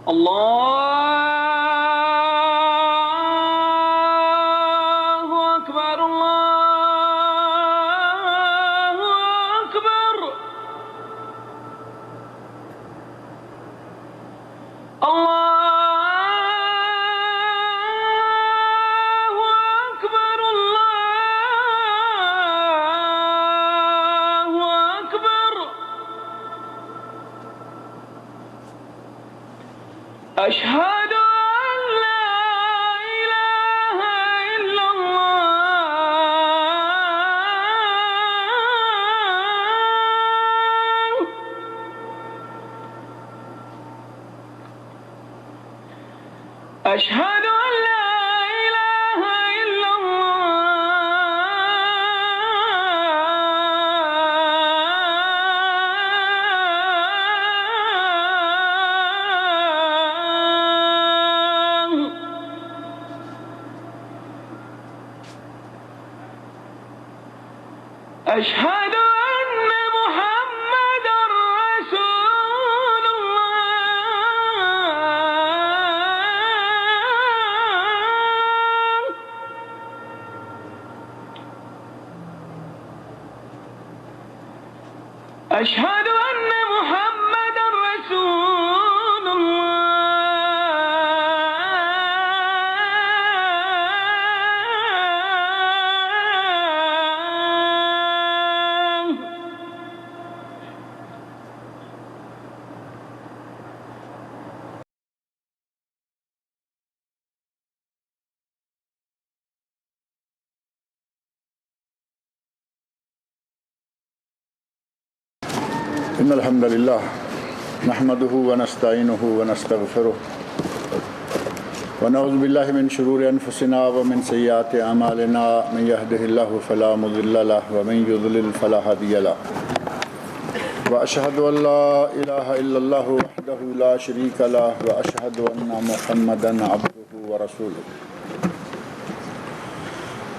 اللہ اکبر اللہ اکبر اللہ اکبر اللہ اکبر اشہد ان لا الہ الا اللہ اشہد ان لا الہ الا اللہ اشہد ان محمد رسول اللہ اشہد ان محمد رسول اللہ إن الحمد لله نحمده ونستعينه ونستغفره ونعوذ بالله من شرور أنفسنا ومن سيئات أعمالنا من يهده الله فلا مضل له ومن يضلل فلا هادي له وأشهد أن لا إله إلا الله وحده لا شريك له وأشهد أن محمدا عبده ورسوله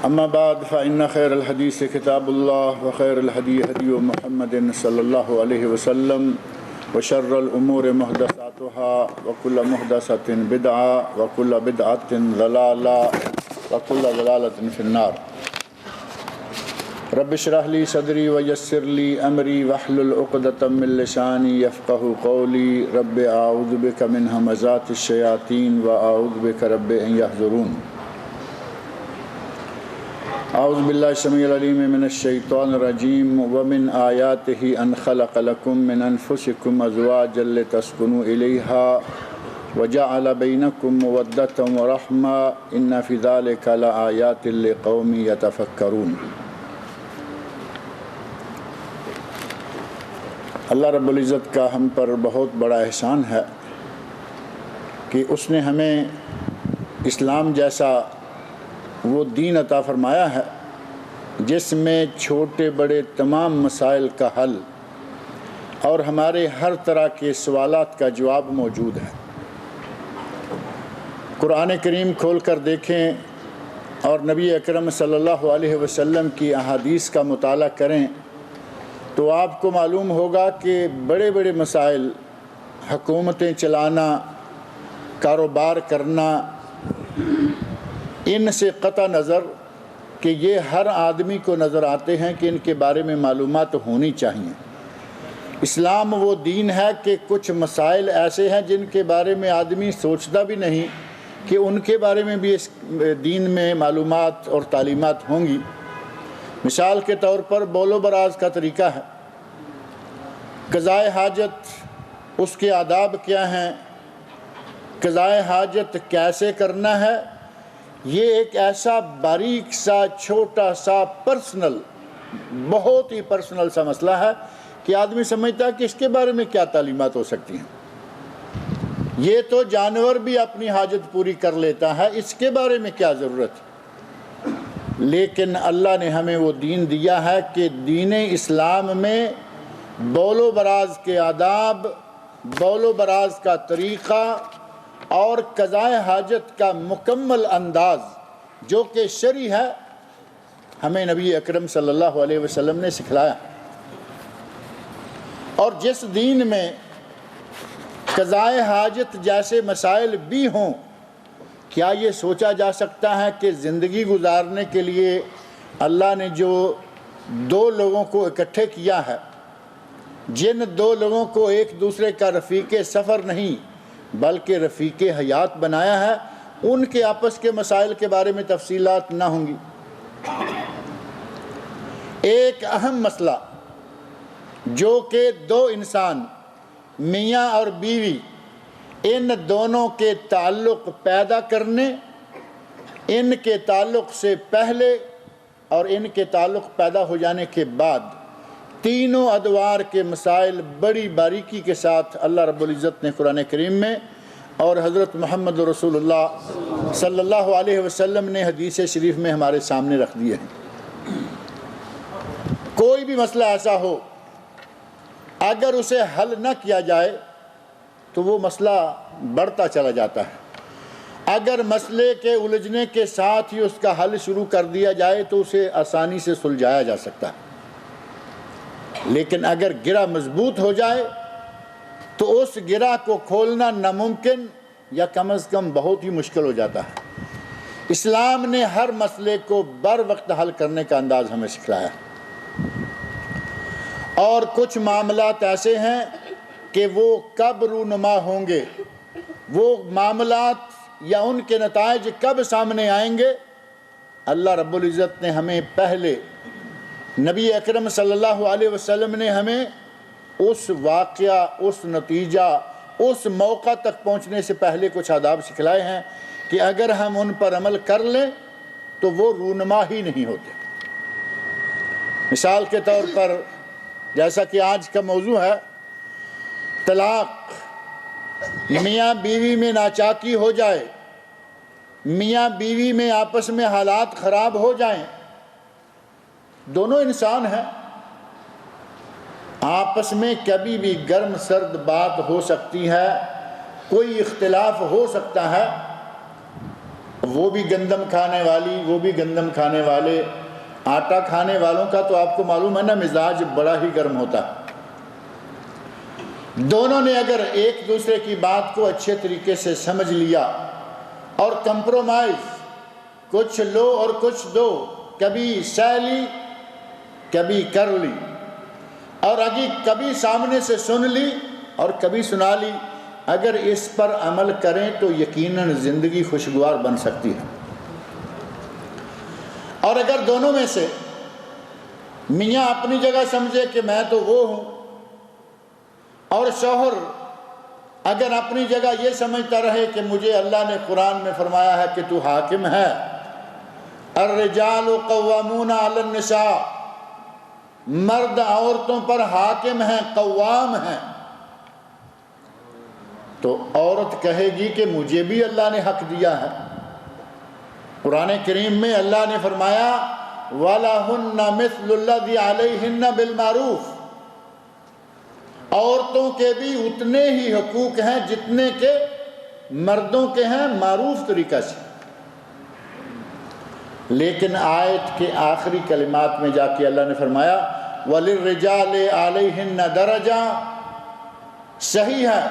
أما بعد فإن خير الحديث كتاب الله وخير الهدي هدي محمد صلى الله عليه وسلم وشر الأمور محدثاتها وكل محدثة بدعة وكل بدعة ضلالة وكل ضلالة في النار رب اشرح لي صدري ويسر لي أمري واحلل عقدة من لساني يفقهوا قولي رب أعوذ بك من همزات الشياطين وأعوذ بك رب أن يحضرون اعوذ باللہ السمیع العلیم من الشیطان الرجیم ومن آیاته ان خلق لکم من انفسکم ازواجا لتسکنوا الیہا وجعل بینکم مودة ورحمة ان فی ذلک لآیات لقوم یتفکرون۔ اللہ رب العزت کا ہم پر بہت بڑا احسان ہے کہ اس نے ہمیں اسلام جیسا وہ دین عطا فرمایا ہے جس میں چھوٹے بڑے تمام مسائل کا حل اور ہمارے ہر طرح کے سوالات کا جواب موجود ہے۔ قرآن کریم کھول کر دیکھیں اور نبی اکرم صلی اللہ علیہ وسلم کی احادیث کا مطالعہ کریں تو آپ کو معلوم ہوگا کہ بڑے بڑے مسائل، حکومتیں چلانا، کاروبار کرنا، ان سے قطع نظر کہ یہ ہر آدمی کو نظر آتے ہیں کہ ان کے بارے میں معلومات ہونی چاہیے۔ اسلام وہ دین ہے کہ کچھ مسائل ایسے ہیں جن کے بارے میں آدمی سوچتا بھی نہیں کہ ان کے بارے میں بھی اس دین میں معلومات اور تعلیمات ہوں گی۔ مثال کے طور پر بول و براز کا طریقہ ہے، قضائے حاجت، اس کے آداب کیا ہیں، قضائے حاجت کیسے کرنا ہے، یہ ایک ایسا باریک سا چھوٹا سا پرسنل، بہت ہی پرسنل سا مسئلہ ہے کہ آدمی سمجھتا ہے کہ اس کے بارے میں کیا تعلیمات ہو سکتی ہیں، یہ تو جانور بھی اپنی حاجت پوری کر لیتا ہے، اس کے بارے میں کیا ضرورت ہے۔ لیکن اللہ نے ہمیں وہ دین دیا ہے کہ دین اسلام میں بول و براز کے آداب، بول و براز کا طریقہ اور قضائے حاجت کا مکمل انداز جو کہ شرعی ہے ہمیں نبی اکرم صلی اللہ علیہ وسلم نے سکھلایا۔ اور جس دین میں قضائے حاجت جیسے مسائل بھی ہوں، کیا یہ سوچا جا سکتا ہے کہ زندگی گزارنے کے لیے اللہ نے جو دو لوگوں کو اکٹھے کیا ہے، جن دو لوگوں کو ایک دوسرے کا رفیق سفر نہیں بلکہ رفیق حیات بنایا ہے، ان کے آپس کے مسائل کے بارے میں تفصیلات نہ ہوں گی؟ ایک اہم مسئلہ جو کہ دو انسان میاں اور بیوی ان دونوں کے تعلق پیدا کرنے، ان کے تعلق سے پہلے اور ان کے تعلق پیدا ہو جانے کے بعد تینوں ادوار کے مسائل بڑی باریکی کے ساتھ اللہ رب العزت نے قرآن کریم میں اور حضرت محمد رسول اللہ صلی اللہ علیہ وسلم نے حدیث شریف میں ہمارے سامنے رکھ دیے ہیں۔ کوئی بھی مسئلہ ایسا ہو اگر اسے حل نہ کیا جائے تو وہ مسئلہ بڑھتا چلا جاتا ہے، اگر مسئلے کے الجھنے کے ساتھ ہی اس کا حل شروع کر دیا جائے تو اسے آسانی سے سلجھایا جا سکتا ہے، لیکن اگر گرہ مضبوط ہو جائے تو اس گرہ کو کھولنا ناممکن یا کم از کم بہت ہی مشکل ہو جاتا ہے۔ اسلام نے ہر مسئلے کو بر وقت حل کرنے کا انداز ہمیں سکھلایا، اور کچھ معاملات ایسے ہیں کہ وہ کب رونما ہوں گے، وہ معاملات یا ان کے نتائج کب سامنے آئیں گے، اللہ رب العزت نے ہمیں پہلے، نبی اکرم صلی اللہ علیہ وسلم نے ہمیں اس واقعہ، اس نتیجہ، اس موقع تک پہنچنے سے پہلے کچھ آداب سکھلائے ہیں کہ اگر ہم ان پر عمل کر لیں تو وہ رونما ہی نہیں ہوتے۔ مثال کے طور پر جیسا کہ آج کا موضوع ہے طلاق، میاں بیوی میں ناچاکی ہو جائے، میاں بیوی میں آپس میں حالات خراب ہو جائیں، دونوں انسان ہیں، آپس میں کبھی بھی گرم سرد بات ہو سکتی ہے، کوئی اختلاف ہو سکتا ہے، وہ بھی گندم کھانے والی، وہ بھی گندم کھانے والے، آٹا کھانے والوں کا تو آپ کو معلوم ہے نا مزاج بڑا ہی گرم ہوتا ہے۔ دونوں نے اگر ایک دوسرے کی بات کو اچھے طریقے سے سمجھ لیا اور کمپرومائز، کچھ لو اور کچھ دو، کبھی سہ لی کبھی کر لی، اور کبھی سامنے سے سن لی اور کبھی سنا لی، اگر اس پر عمل کریں تو یقیناً زندگی خوشگوار بن سکتی ہے۔ اور اگر دونوں میں سے میاں اپنی جگہ سمجھے کہ میں تو وہ ہوں، اور شوہر اگر اپنی جگہ یہ سمجھتا رہے کہ مجھے اللہ نے قرآن میں فرمایا ہے کہ تو حاکم ہے، الرجال قوامون علی النساء، مرد عورتوں پر حاکم ہیں، قوام ہیں، تو عورت کہے گی کہ مجھے بھی اللہ نے حق دیا ہے۔ قرآن کریم میں اللہ نے فرمایا وَلَهُنَّ مِثْلُ الَّذِي عَلَيْهِنَّ بِالْمَعْرُوفِ، عورتوں کے بھی اتنے ہی حقوق ہیں جتنے کہ مردوں کے ہیں، معروف طریقہ سے۔ لیکن آیت کے آخری کلمات میں جا کے اللہ نے فرمایا وَلِلرِّجَالِ عَلَيْهِنَّ دَرَجَةٌ، صحیح ہے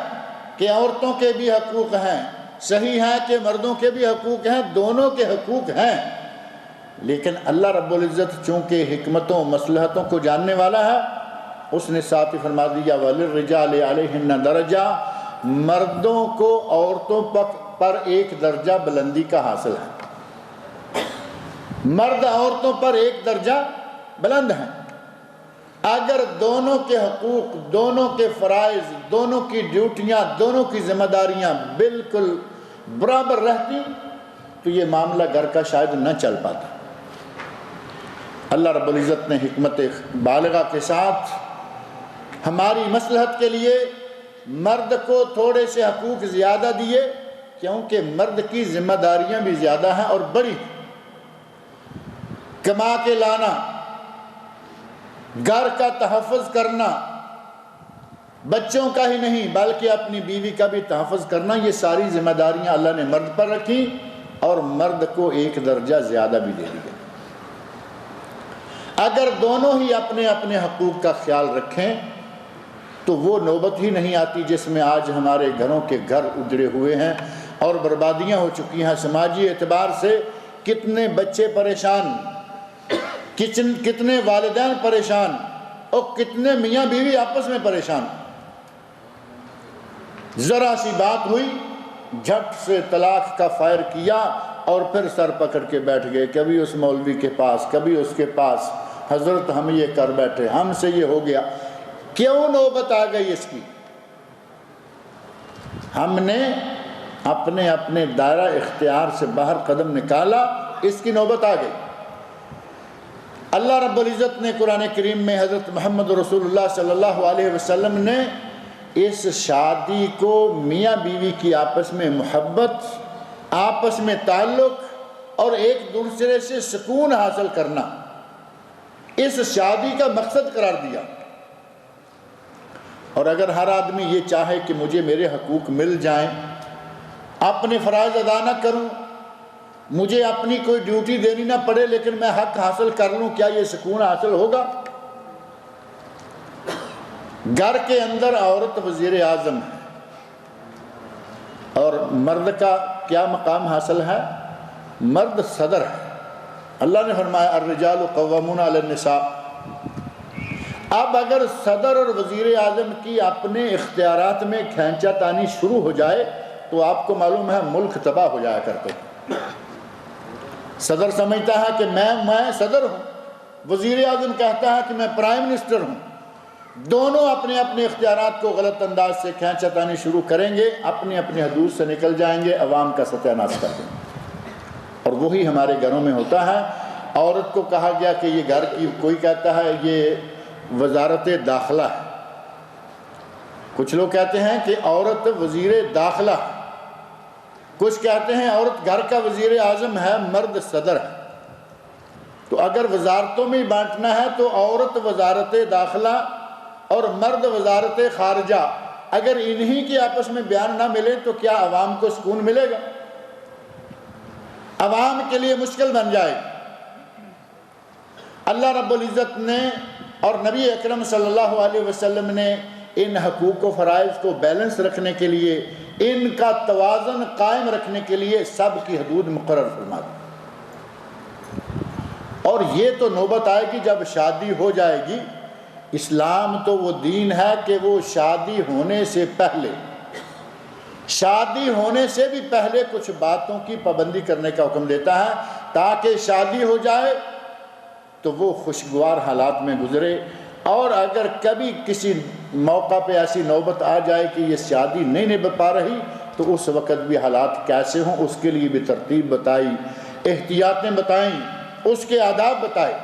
کہ عورتوں کے بھی حقوق ہیں، صحیح ہے کہ مردوں کے بھی حقوق ہیں، دونوں کے حقوق ہیں، لیکن اللہ رب العزت چونکہ حکمتوں مصلحتوں کو جاننے والا ہے، اس نے ساتھ ہی فرما دیا وَلِلرِّجَالِ عَلَيْهِنَّ دَرَجَةٌ، مردوں کو عورتوں پر ایک درجہ بلندی کا حاصل ہے، مرد عورتوں پر ایک درجہ بلند ہیں۔ اگر دونوں کے حقوق، دونوں کے فرائض، دونوں کی ڈیوٹیاں، دونوں کی ذمہ داریاں بالکل برابر رہتی تو یہ معاملہ گھر کا شاید نہ چل پاتا۔ اللہ رب العزت نے حکمت بالغہ کے ساتھ ہماری مصلحت کے لیے مرد کو تھوڑے سے حقوق زیادہ دیے، کیونکہ مرد کی ذمہ داریاں بھی زیادہ ہیں اور بڑی، کما کے لانا، گھر کا تحفظ کرنا، بچوں کا ہی نہیں بلکہ اپنی بیوی کا بھی تحفظ کرنا، یہ ساری ذمہ داریاں اللہ نے مرد پر رکھی اور مرد کو ایک درجہ زیادہ بھی دے دیا۔ اگر دونوں ہی اپنے اپنے حقوق کا خیال رکھیں تو وہ نوبت ہی نہیں آتی جس میں آج ہمارے گھروں کے گھر اجڑے ہوئے ہیں اور بربادیاں ہو چکی ہیں۔ سماجی اعتبار سے کتنے بچے پریشان، کتنے والدین پریشان اور کتنے میاں بیوی آپس میں پریشان۔ ذرا سی بات ہوئی، جھٹ سے طلاق کا فائر کیا اور پھر سر پکڑ کے بیٹھ گئے، کبھی اس مولوی کے پاس کبھی اس کے پاس، حضرت ہم یہ کر بیٹھے، ہم سے یہ ہو گیا۔ کیوں نوبت آ گئی اس کی؟ ہم نے اپنے دائرہ اختیار سے باہر قدم نکالا، اس کی نوبت آ گئی۔ اللہ رب العزت نے قرآن کریم میں حضرت محمد رسول اللہ صلی اللہ علیہ وسلم نے اس شادی کو میاں بیوی کی آپس میں محبت، آپس میں تعلق اور ایک دوسرے سے سکون حاصل کرنا، اس شادی کا مقصد قرار دیا۔ اور اگر ہر آدمی یہ چاہے کہ مجھے میرے حقوق مل جائیں، اپنے فرائض ادا نہ کروں، مجھے اپنی کوئی ڈیوٹی دینی نہ پڑے لیکن میں حق حاصل کر لوں، کیا یہ سکون حاصل ہوگا؟ گھر کے اندر عورت وزیر اعظم ہے اور مرد کا کیا مقام حاصل ہے؟ مرد صدر ہے۔ اللہ نے فرمایا الرجال قوامون علی النساء۔ اب اگر صدر اور وزیر اعظم کی اپنے اختیارات میں کھینچا تانی شروع ہو جائے تو آپ کو معلوم ہے ملک تباہ ہو جایا کرتے۔ صدر سمجھتا ہے کہ میں صدر ہوں، وزیر اعظم کہتا ہے کہ میں پرائم منسٹر ہوں، دونوں اپنے اپنے اختیارات کو غلط انداز سے کھینچا تانی شروع کریں گے، اپنی اپنی حدود سے نکل جائیں گے، عوام کا ستیہ ناش کر دیں گے۔ اور وہی ہمارے گھروں میں ہوتا ہے۔ عورت کو کہا گیا کہ یہ گھر کی، کوئی کہتا ہے یہ وزارت داخلہ ہے، کچھ لوگ کہتے ہیں کہ عورت وزیر داخلہ ہے، کچھ کہتے ہیں عورت گھر کا وزیر اعظم ہے، مرد صدر ہے۔ تو اگر وزارتوں میں بانٹنا ہے تو عورت وزارت داخلہ اور مرد وزارت خارجہ، اگر انہی کے آپس میں بیان نہ ملے تو کیا عوام کو سکون ملے گا؟ عوام کے لیے مشکل بن جائے۔ اللہ رب العزت نے اور نبی اکرم صلی اللہ علیہ وسلم نے ان حقوق و فرائض کو بیلنس رکھنے کے لیے، ان کا توازن قائم رکھنے کے لیے سب کی حدود مقرر فرما دی۔ اور یہ تو نوبت آئے گی جب شادی ہو جائے گی۔ اسلام تو وہ دین ہے کہ وہ شادی ہونے سے پہلے، شادی ہونے سے بھی پہلے کچھ باتوں کی پابندی کرنے کا حکم دیتا ہے تاکہ شادی ہو جائے تو وہ خوشگوار حالات میں گزرے، اور اگر کبھی کسی موقع پہ ایسی نوبت آ جائے کہ یہ شادی نہیں نبھ پا رہی تو اس وقت بھی حالات کیسے ہوں اس کے لیے بھی ترتیب بتائی، احتیاطیں بتائیں، اس کے آداب بتائے۔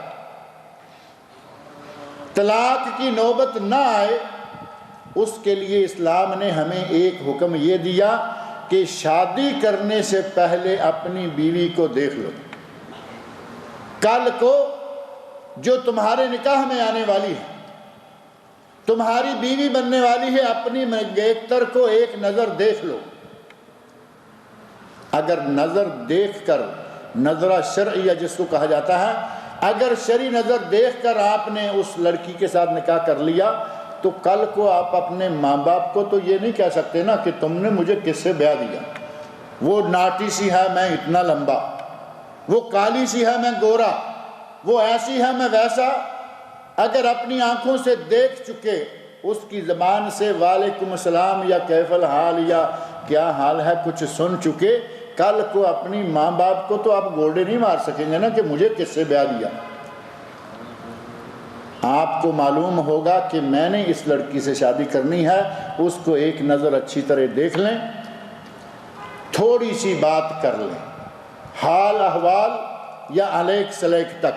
طلاق کی نوبت نہ آئے اس کے لیے اسلام نے ہمیں ایک حکم یہ دیا کہ شادی کرنے سے پہلے اپنی بیوی کو دیکھ لو۔ کل کو جو تمہارے نکاح میں آنے والی ہے، تمہاری بیوی بننے والی ہے، اپنی منگیتر کو ایک نظر دیکھ لو۔ اگر نظر دیکھ کر، نظرہ شرعیہ جس کو کہا جاتا ہے، اگر شرعی نظر دیکھ کر آپ نے اس لڑکی کے ساتھ نکاح کر لیا تو کل کو آپ اپنے ماں باپ کو تو یہ نہیں کہہ سکتے نا کہ تم نے مجھے کس سے بیاہ دیا، وہ ناٹی سی ہے میں اتنا لمبا، وہ کالی سی ہے میں گورا، وہ ایسی ہے میں ویسا۔ اگر اپنی آنکھوں سے دیکھ چکے، اس کی زبان سے وعلیکم السلام یا کیف الحال یا کیا حال ہے کچھ سن چکے، کل کو اپنی ماں باپ کو تو آپ گوڑے نہیں مار سکیں گے نا کہ مجھے کس سے بیاہ دیا۔ آپ کو معلوم ہوگا کہ میں نے اس لڑکی سے شادی کرنی ہے، اس کو ایک نظر اچھی طرح دیکھ لیں، تھوڑی سی بات کر لیں، حال احوال یا علیک سلیک تک۔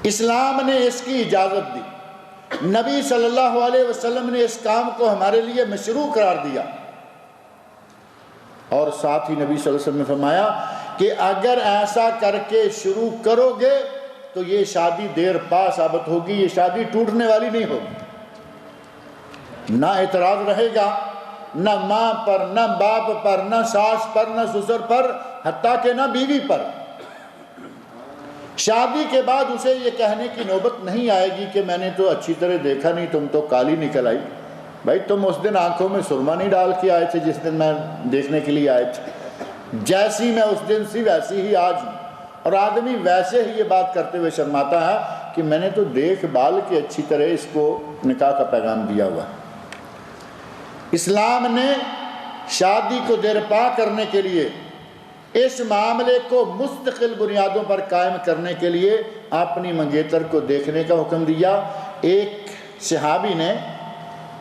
اسلام نے اس کی اجازت دی، نبی صلی اللہ علیہ وسلم نے اس کام کو ہمارے لیے مشروع قرار دیا، اور ساتھ ہی نبی صلی اللہ علیہ وسلم نے فرمایا کہ اگر ایسا کر کے شروع کرو گے تو یہ شادی دیر پا ثابت ہوگی، یہ شادی ٹوٹنے والی نہیں ہوگی۔ نہ اعتراض رہے گا، نہ ماں پر، نہ باپ پر، نہ ساس پر، نہ سسر پر، حتیٰ کہ نہ بیوی پر۔ شادی کے بعد اسے یہ کہنے کی نوبت نہیں آئے گی کہ میں نے تو اچھی طرح دیکھا نہیں، تم تو کالی نکل آئی۔ بھائی تم اس دن آنکھوں میں سرما نہیں ڈال کے آئے تھے جس دن میں دیکھنے کے لیے آئے تھے، جیسی میں اس دن سی ویسی ہی آج ہوں۔ اور آدمی ویسے ہی یہ بات کرتے ہوئے شرماتا ہے کہ میں نے تو دیکھ بھال کے اچھی طرح اس کو نکاح کا پیغام دیا ہوا ہے۔ اسلام نے شادی کو دیرپا کرنے کے لیے، اس معاملے کو مستقل بنیادوں پر قائم کرنے کے لیے اپنی منگیتر کو دیکھنے کا حکم دیا۔ ایک صحابی نے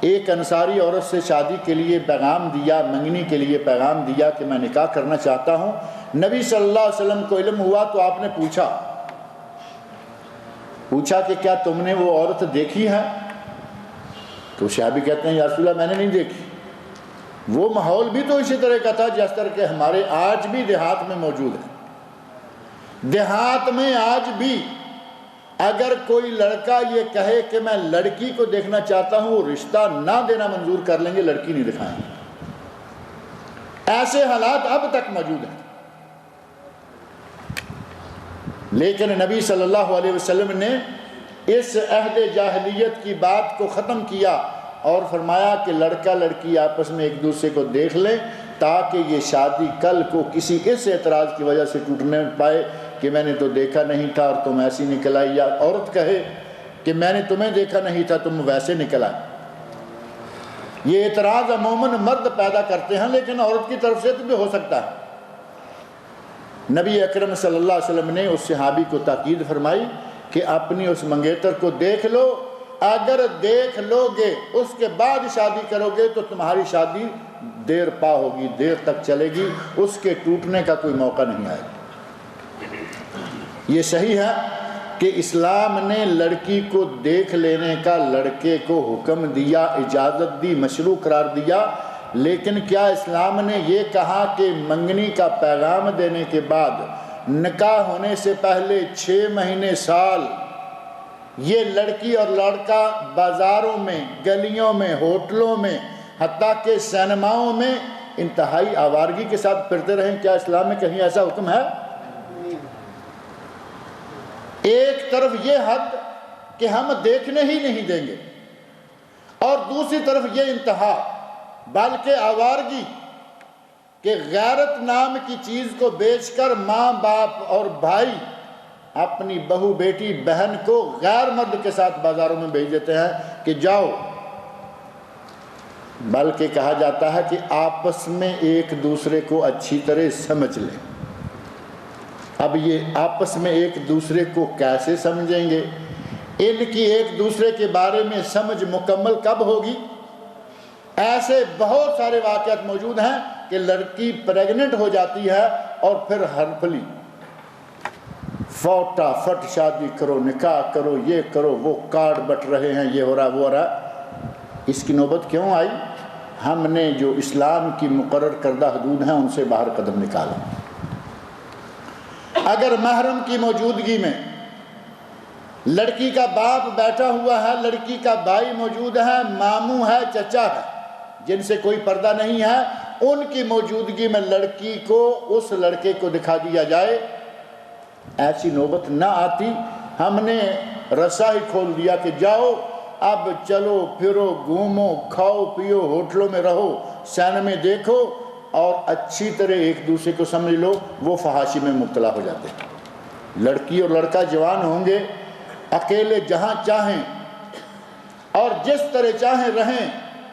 ایک انصاری عورت سے شادی کے لیے پیغام دیا، منگنی کے لیے پیغام دیا کہ میں نکاح کرنا چاہتا ہوں۔ نبی صلی اللہ علیہ وسلم کو علم ہوا تو آپ نے پوچھا کہ کیا تم نے وہ عورت دیکھی ہے؟ تو صحابی کہتے ہیں یا رسول اللہ میں نے نہیں دیکھی۔ وہ ماحول بھی تو اسی طرح کا تھا جس طرح کہ ہمارے آج بھی دیہات میں موجود ہے۔ دیہات میں آج بھی اگر کوئی لڑکا یہ کہے کہ میں لڑکی کو دیکھنا چاہتا ہوں، وہ رشتہ نہ دینا منظور کر لیں گے، لڑکی نہیں دکھائیں گے۔ ایسے حالات اب تک موجود ہیں۔ لیکن نبی صلی اللہ علیہ وسلم نے اس عہد جاہلیت کی بات کو ختم کیا اور فرمایا کہ لڑکا لڑکی آپس میں ایک دوسرے کو دیکھ لیں تاکہ یہ شادی کل کو کسی اس اعتراض کی وجہ سے ٹوٹنے پائے کہ میں نے تو دیکھا نہیں تھا اور تم ایسی نکل آئی، یا عورت کہے کہ میں نے تمہیں دیکھا نہیں تھا تم ویسے نکل آئے۔ یہ اعتراض عموماً مرد پیدا کرتے ہیں لیکن عورت کی طرف سے تو بھی ہو سکتا ہے۔ نبی اکرم صلی اللہ علیہ وسلم نے اس صحابی کو تاکید فرمائی کہ اپنی اس منگیتر کو دیکھ لو، اگر دیکھ لو گے اس کے بعد شادی کرو گے تو تمہاری شادی دیر پا ہوگی، دیر تک چلے گی، اس کے ٹوٹنے کا کوئی موقع نہیں آئے گا۔ یہ صحیح ہے کہ اسلام نے لڑکی کو دیکھ لینے کا لڑکے کو حکم دیا، اجازت دی، مشروع قرار دیا، لیکن کیا اسلام نے یہ کہا کہ منگنی کا پیغام دینے کے بعد نکاح ہونے سے پہلے 6 مہینے سال یہ لڑکی اور لڑکا بازاروں میں، گلیوں میں، ہوٹلوں میں، حتیٰ کہ سینماؤں میں انتہائی آوارگی کے ساتھ پھرتے رہیں؟ کیا اسلام میں کہیں ایسا حکم ہے؟ ایک طرف یہ حد کہ ہم دیکھنے ہی نہیں دیں گے اور دوسری طرف یہ انتہا، بلکہ آوارگی کہ غیرت نام کی چیز کو بیچ کر ماں باپ اور بھائی اپنی بہو بیٹی بہن کو غیر مرد کے ساتھ بازاروں میں بھیج دیتے ہیں کہ جاؤ، بلکہ کہا جاتا ہے کہ آپس میں ایک دوسرے کو اچھی طرح سمجھ لیں۔ اب یہ آپس میں ایک دوسرے کو کیسے سمجھیں گے؟ ان کی ایک دوسرے کے بارے میں سمجھ مکمل کب ہوگی؟ ایسے بہت سارے واقعات موجود ہیں کہ لڑکی پریگننٹ ہو جاتی ہے اور پھر ہرپلی فوٹا فٹ شادی کرو، نکاح کرو، یہ کرو، وہ کارڈ بٹ رہے ہیں، یہ ہو رہا وہ ہو رہا۔ اس کی نوبت کیوں آئی؟ ہم نے جو اسلام کی مقرر کردہ حدود ہیں ان سے باہر قدم نکالا۔ اگر محرم کی موجودگی میں لڑکی کا باپ بیٹھا ہوا ہے، لڑکی کا بھائی موجود ہے، ماموں ہے، چچا ہے، جن سے کوئی پردہ نہیں ہے، ان کی موجودگی میں لڑکی کو اس لڑکے کو دکھا دیا جائے، ایسی نوبت نہ آتی۔ ہم نے رسا ہی کھول دیا کہ جاؤ اب چلو پھرو، گھومو، کھاؤ پیو، ہوٹلوں میں رہو، سینمے دیکھو اور اچھی طرح ایک دوسرے کو سمجھ لو۔ وہ فحاشی میں مبتلا ہو جاتے ہیں۔ لڑکی اور لڑکا جوان ہوں گے، اکیلے جہاں چاہیں اور جس طرح چاہیں رہیں،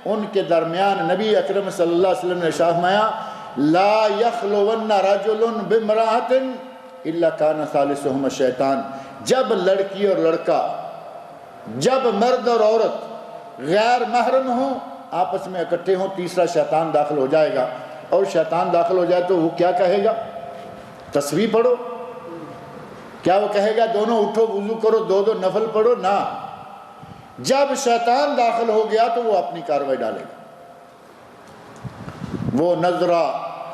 ان کے درمیان نبی اکرم صلی اللہ علیہ وسلم نے فرمایا لا یخلون رجل بامرأۃ الا کان ثالثہما الشیطان۔ جب لڑکی اور لڑکا، جب مرد اور عورت غیر محرم ہوں، آپس میں اکٹھے ہوں، تیسرا شیطان داخل ہو جائے گا، اور شیطان داخل ہو جائے تو وہ کیا کہے گا؟ تسبیح پڑھو؟ کیا وہ کہے گا دونوں اٹھو وضو کرو، دو نفل پڑھو؟ نہ، جب شیطان داخل ہو گیا تو وہ اپنی کارروائی ڈالے گا۔ وہ نظرہ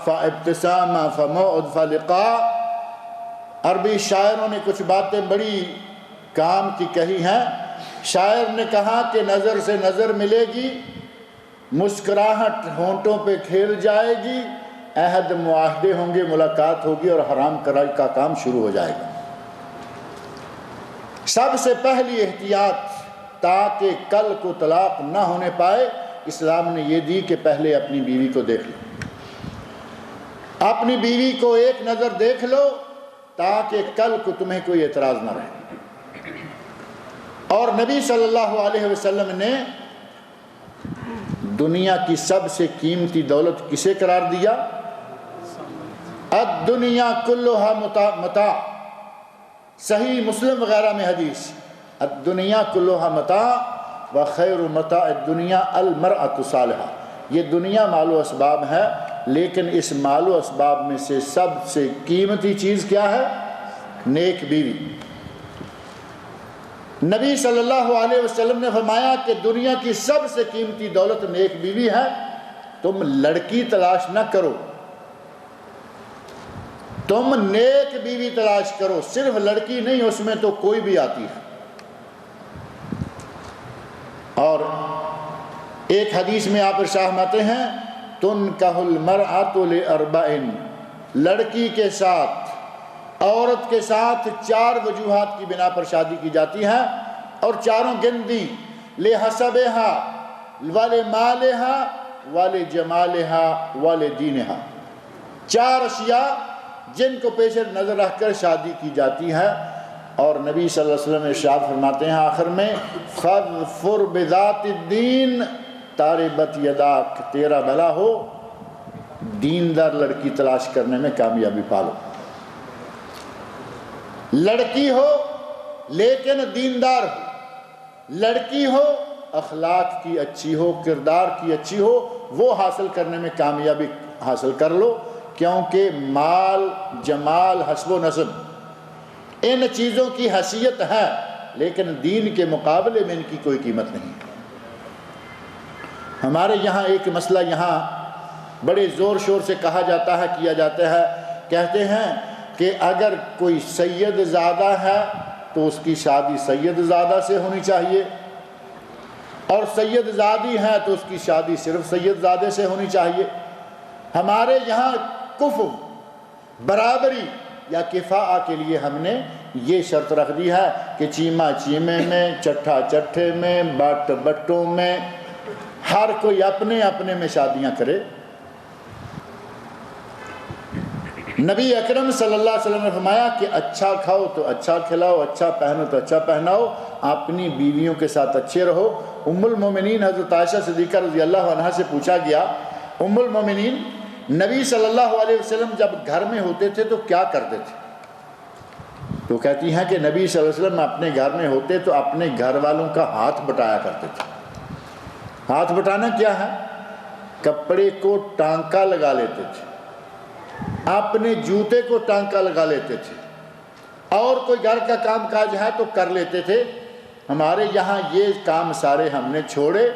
فابتسامہ فموعد فلقاء۔ عربی شاعروں نے کچھ باتیں بڑی کام کی کہی ہیں۔ شاعر نے کہا کہ نظر سے نظر ملے گی، مسکراہٹ ہونٹوں پہ کھیل جائے گی، عہد معاہدے ہوں گے، ملاقات ہوگی اور حرام کرائی کا کام شروع ہو جائے گا۔ سب سے پہلی احتیاط تاکہ کل کو طلاق نہ ہونے پائے اسلام نے یہ دی کہ پہلے اپنی بیوی کو دیکھ لو، اپنی بیوی کو ایک نظر دیکھ لو تاکہ کل کو تمہیں کوئی اعتراض نہ رہے۔ اور نبی صلی اللہ علیہ وسلم نے دنیا کی سب سے قیمتی دولت کسے قرار دیا؟ الدنیا کلھا متاع، صحیح مسلم وغیرہ میں حدیث، الدنیا کلھا متاع وخیر متاع الدنیا المرأة الصالحہ۔ یہ دنیا مال و اسباب ہے، لیکن اس مال و اسباب میں سے سب سے قیمتی چیز کیا ہے؟ نیک بیوی۔ نبی صلی اللہ علیہ وسلم نے فرمایا کہ دنیا کی سب سے قیمتی دولت نیک بیوی ہے، تم لڑکی تلاش نہ کرو، تم نیک بیوی تلاش کرو، صرف لڑکی نہیں، اس میں تو کوئی بھی آتی ہے۔ اور ایک حدیث میں آپ ارشاد فرماتے ہیں تنکح المرأۃ لاربع، لڑکی کے ساتھ، عورت کے ساتھ 4 وجوہات کی بنا پر شادی کی جاتی ہے، اور چاروں گن دی، لحسبہا ولمالہا ولجمالہا ولدینہا، 4 اشیاء جن کو پیش نظر رکھ کر شادی کی جاتی ہے۔ اور نبی صلی اللہ علیہ وسلم ارشاد فرماتے ہیں آخر میں فاظفر بذات الدین تاربت یداک، تیرا بھلا ہو دیندار لڑکی تلاش کرنے میں کامیابی پالو۔ لڑکی ہو لیکن دیندار ہو، لڑکی ہو اخلاق کی اچھی ہو، کردار کی اچھی ہو، وہ حاصل کرنے میں کامیابی حاصل کر لو، کیونکہ مال، جمال، حسب و نسب ان چیزوں کی حیثیت ہے، لیکن دین کے مقابلے میں ان کی کوئی قیمت نہیں۔ ہمارے یہاں ایک مسئلہ یہاں بڑے زور شور سے کہا جاتا ہے، کیا جاتا ہے، کہتے ہیں کہ اگر کوئی سید زادہ ہے تو اس کی شادی سید زادہ سے ہونی چاہیے، اور سید زادی ہے تو اس کی شادی صرف سید زادے سے ہونی چاہیے۔ ہمارے یہاں کفو، برابری یا کفاء کے لیے ہم نے یہ شرط رکھ دی ہے کہ چیمہ چیمے میں، چٹھا چٹھے میں، بٹ بٹوں میں، ہر کوئی اپنے اپنے میں شادیاں کرے۔ نبی اکرم صلی اللہ علیہ وسلم نے فرمایا کہ اچھا کھاؤ تو اچھا کھلاؤ، اچھا پہنو تو اچھا پہناؤ، اپنی بیویوں کے ساتھ اچھے رہو۔ ام المومنین حضرت عائشہ صدیقہ رضی اللہ عنہا سے پوچھا گیا، ام المومنین نبی صلی اللہ علیہ وسلم جب گھر میں ہوتے تھے تو کیا کرتے تھے؟ تو کہتی ہیں کہ نبی صلی اللہ علیہ وسلم اپنے گھر میں ہوتے تو اپنے گھر والوں کا ہاتھ بٹایا کرتے تھے۔ ہاتھ بٹانا کیا ہے؟ کپڑے کو ٹانکا لگا لیتے تھے، اپنے جوتے کو ٹانکا لگا لیتے تھے، اور کوئی گھر کا کام کاج ہے تو کر لیتے تھے۔ ہمارے یہاں یہ کام سارے ہم نے چھوڑے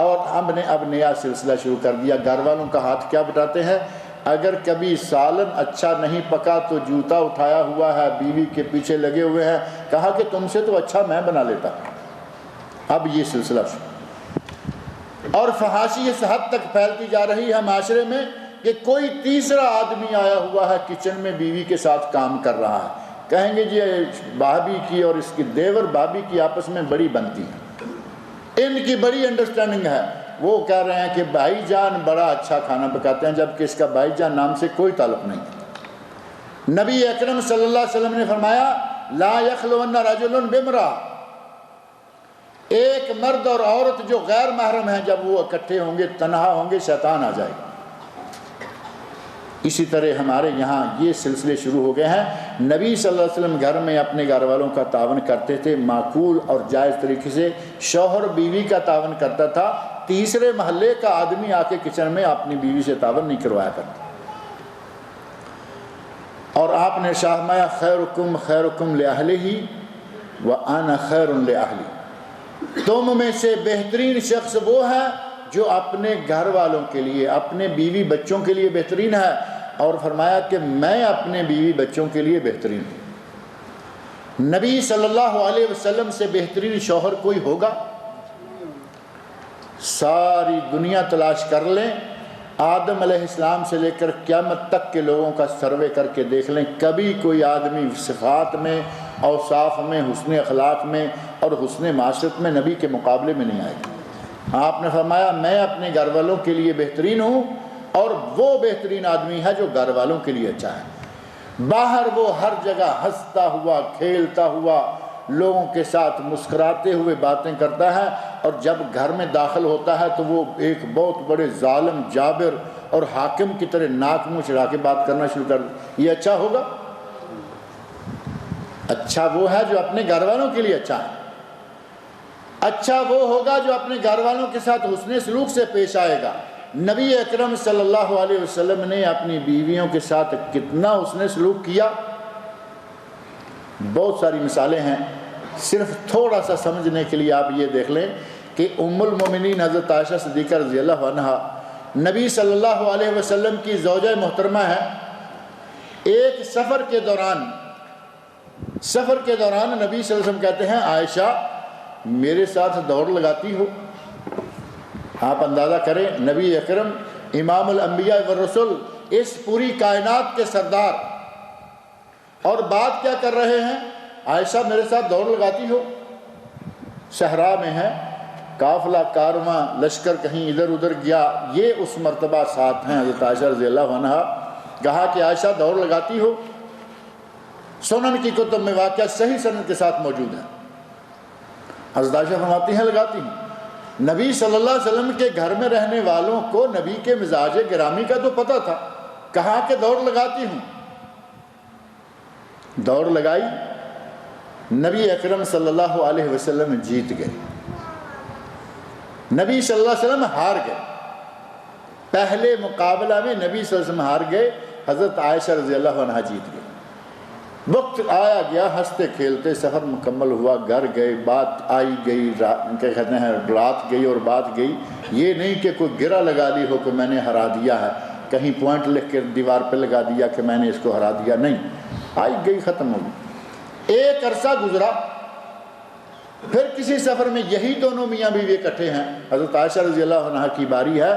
اور ہم نے اب نیا سلسلہ شروع کر دیا۔ گھر والوں کا ہاتھ کیا بٹاتے ہیں؟ اگر کبھی سالن اچھا نہیں پکا تو جوتا اٹھایا ہوا ہے، بیوی کے پیچھے لگے ہوئے ہیں، کہا کہ تم سے تو اچھا میں بنا لیتا۔ اب یہ سلسلہ شروع، اور فحاشی اس حد تک پھیلتی جا رہی ہے معاشرے میں کہ کوئی تیسرا آدمی آیا ہوا ہے کچن میں بیوی کے ساتھ کام کر رہا ہے، کہیں گے جی بھابی کی اور اس کی دیور بھابی کی آپس میں بڑی بنتی ہے، ان کی بڑی انڈرسٹینڈنگ ہے، وہ کہہ رہے ہیں کہ بھائی جان بڑا اچھا کھانا پکاتے ہیں، جبکہ اس کا بھائی جان نام سے کوئی تعلق نہیں۔ نبی اکرم صلی اللہ علیہ وسلم نے فرمایا لا یخلون رجل بامرأۃ، ایک مرد اور عورت جو غیر محرم ہیں جب وہ اکٹھے ہوں گے، تنہا ہوں گے، شیطان آ جائے گا۔ اسی طرح ہمارے یہاں یہ سلسلے شروع ہو گئے ہیں۔ نبی صلی اللہ علیہ وسلم گھر میں اپنے گھر والوں کا تعاون کرتے تھے، معقول اور جائز طریقے سے۔ شوہر بیوی کا تعاون کرتا تھا، تیسرے محلے کا آدمی آ کے کچن میں اپنی بیوی سے تعاون نہیں کروایا کرتا۔ اور آپ نے ارشاد فرمایا خیرکم خیرکم لأہلہ وأنا خیر لأہلی، تم میں سے بہترین شخص وہ ہے جو اپنے گھر والوں کے لیے، اپنے بیوی بچوں کے لیے بہترین ہے، اور فرمایا کہ میں اپنے بیوی بچوں کے لیے بہترین ہوں۔ نبی صلی اللہ علیہ وسلم سے بہترین شوہر کوئی ہوگا؟ ساری دنیا تلاش کر لیں، آدم علیہ السلام سے لے کر قیامت تک کے لوگوں کا سروے کر کے دیکھ لیں، کبھی کوئی آدمی صفات میں اوصاف میں، حسن اخلاق میں اور حسن معاشرت میں نبی کے مقابلے میں نہیں آئے گا۔ آپ نے فرمایا میں اپنے گھر والوں کے لیے بہترین ہوں، اور وہ بہترین آدمی ہے جو گھر والوں کے لیے اچھا ہے۔ باہر وہ ہر جگہ ہنستا ہوا، کھیلتا ہوا، لوگوں کے ساتھ مسکراتے ہوئے باتیں کرتا ہے، اور جب گھر میں داخل ہوتا ہے تو وہ ایک بہت بڑے ظالم، جابر اور حاکم کی طرح ناک منہ چڑھا کے بات کرنا شروع کر دے۔ یہ اچھا ہوگا؟ اچھا وہ ہے جو اپنے گھر والوں کے لیے اچھا ہے۔ اچھا وہ ہوگا جو اپنے گھر والوں کے ساتھ حسن سلوک سے پیش آئے گا۔ نبی اکرم صلی اللہ علیہ وسلم نے اپنی بیویوں کے ساتھ کتنا حسن سلوک کیا، بہت ساری مثالیں ہیں۔ صرف تھوڑا سا سمجھنے کے لیے آپ یہ دیکھ لیں کہ ام المومنین حضرت عائشہ صدیقہ رضی اللہ عنہا نبی صلی اللہ علیہ وسلم کی زوجہ محترمہ ہے۔ ایک سفر کے دوران نبی صلی اللہ علیہ وسلم کہتے ہیں عائشہ میرے ساتھ دوڑ لگاتی ہو؟ آپ اندازہ کریں، نبی اکرم امام الانبیاء والرسل، اس پوری کائنات کے سردار، اور بات کیا کر رہے ہیں؟ عائشہ میرے ساتھ دوڑ لگاتی ہو؟ صحرا میں ہے، قافلہ کارواں لشکر کہیں ادھر ادھر گیا، یہ اس مرتبہ ساتھ ہیں حضرت عائشہ رضی اللہ عنہا۔ کہا کہ عائشہ دوڑ لگاتی ہو؟ سنن کی کتب میں واقعہ صحیح سند کے ساتھ موجود ہے۔ حضرت عائشہ فرماتی ہیں لگاتی ہوں۔ نبی صلی اللہ علیہ وسلم کے گھر میں رہنے والوں کو نبی کے مزاج گرامی کا تو پتہ تھا، کہا کہ دوڑ لگاتی ہوں۔ دوڑ لگائی، نبی اکرم صلی اللہ علیہ وسلم جیت گئے، نبی صلی اللہ علیہ وسلم ہار گئے۔ پہلے مقابلہ میں نبی صلی اللہ علیہ وسلم ہار گئے، حضرت عائشہ رضی اللہ عنہا جیت گئے۔ وقت آیا گیا، ہنستے کھیلتے سفر مکمل ہوا، گھر گئے، بات آئی گئی، کیا کہتے ہیں رات گئی اور بات گئی۔ یہ نہیں کہ کوئی گرہ لگا لی ہو کہ میں نے ہرا دیا ہے، کہیں پوائنٹ لکھ کے دیوار پہ لگا دیا کہ میں نے اس کو ہرا دیا، نہیں، آئی گئی ختم ہو گئی۔ ایک عرصہ گزرا، پھر کسی سفر میں یہی دونوں میاں بیوی اکٹھے ہیں، حضرت عائشہ رضی اللہ عنہا کی باری ہے،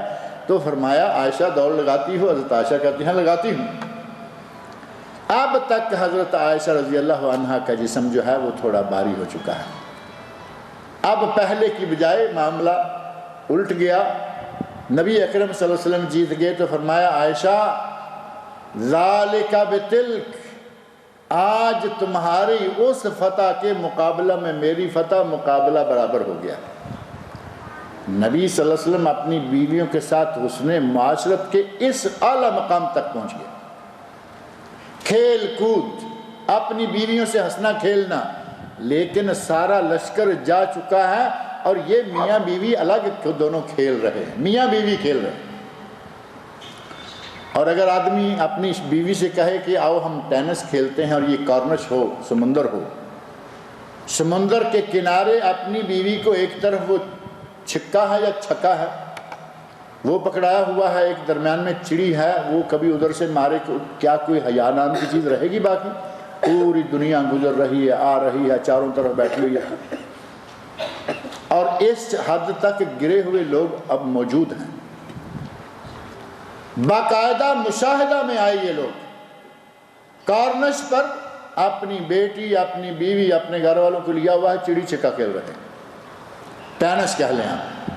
تو فرمایا عائشہ دوڑ لگاتی ہو؟ حضرت عائشہ کہتی ہیں لگاتی ہوں۔ اب تک حضرت عائشہ رضی اللہ عنہا کا جسم جو ہے وہ تھوڑا بھاری ہو چکا ہے۔ اب پہلے کی بجائے معاملہ الٹ گیا، نبی اکرم صلی اللہ علیہ وسلم جیت گئے تو فرمایا عائشہ ذالک بتلک، آج تمہاری اس فتح کے مقابلہ میں میری فتح مقابلہ برابر ہو گیا۔ نبی صلی اللہ علیہ وسلم اپنی بیویوں کے ساتھ حسن معاشرت کے اس اعلیٰ مقام تک پہنچ گئے۔ کھیل کود، اپنی بیویوں سے ہنسنا کھیلنا، لیکن سارا لشکر جا چکا ہے اور یہ میاں بیوی الگ دونوں کھیل رہے ہیں، میاں بیوی کھیل رہے ہیں۔ اور اگر آدمی اپنی بیوی سے کہے کہ آؤ ہم ٹینس کھیلتے ہیں اور یہ کارنش ہو، سمندر ہو، سمندر کے کنارے اپنی بیوی کو ایک طرف وہ چھکا ہے یا چھکا ہے، وہ پکڑایا ہوا ہے، ایک درمیان میں چڑی ہے، وہ کبھی ادھر سے مارے، کیا کوئی حیا نام کی چیز رہے گی باقی؟ پوری دنیا گزر رہی ہے، آ رہی ہے، چاروں طرف بیٹھی ہوئی ہے، اور اس حد تک گرے ہوئے لوگ اب موجود ہیں۔ باقاعدہ مشاہدہ میں آئے یہ لوگ، کارنش پر اپنی بیٹی، اپنی بیوی، اپنے گھر والوں کو لیا ہوا ہے، چڑی چھکا کھیل رہے ہیں، ٹینس کہہ لیں آپ،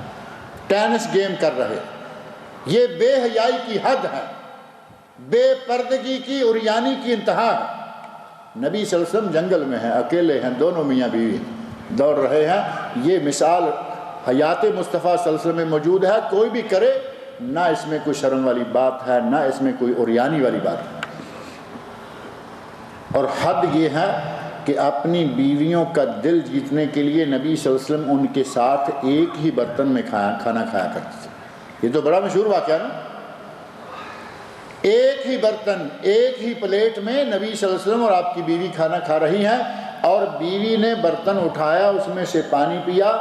ٹینس گیم کر رہے ہیں۔ یہ بے حیائی کی حد ہے، بے پردگی کی، عریانی کی انتہا ہے۔ نبی صلی اللہ علیہ وسلم جنگل میں ہیں، اکیلے ہیں، دونوں میاں بیوی دوڑ رہے ہیں۔ یہ مثال حیات مصطفیٰ صلی اللہ علیہ وسلم میں موجود ہے، کوئی بھی کرے، نہ اس میں کوئی شرم والی بات ہے، نہ اس میں کوئی عریانی والی بات ہے۔ اور حد یہ ہے کہ اپنی بیویوں کا دل جیتنے کے لیے نبی صلی اللہ علیہ وسلم ان کے ساتھ ایک ہی برتن میں کھانا کھایا کرتے تھے۔ یہ تو بڑا مشہور واقعہ ہے نا، ایک ہی برتن، ایک ہی پلیٹ میں نبی صلی اللہ علیہ وسلم اور آپ کی بیوی کھانا کھا رہی ہیں، اور بیوی نے برتن اٹھایا، اس میں سے پانی پیا،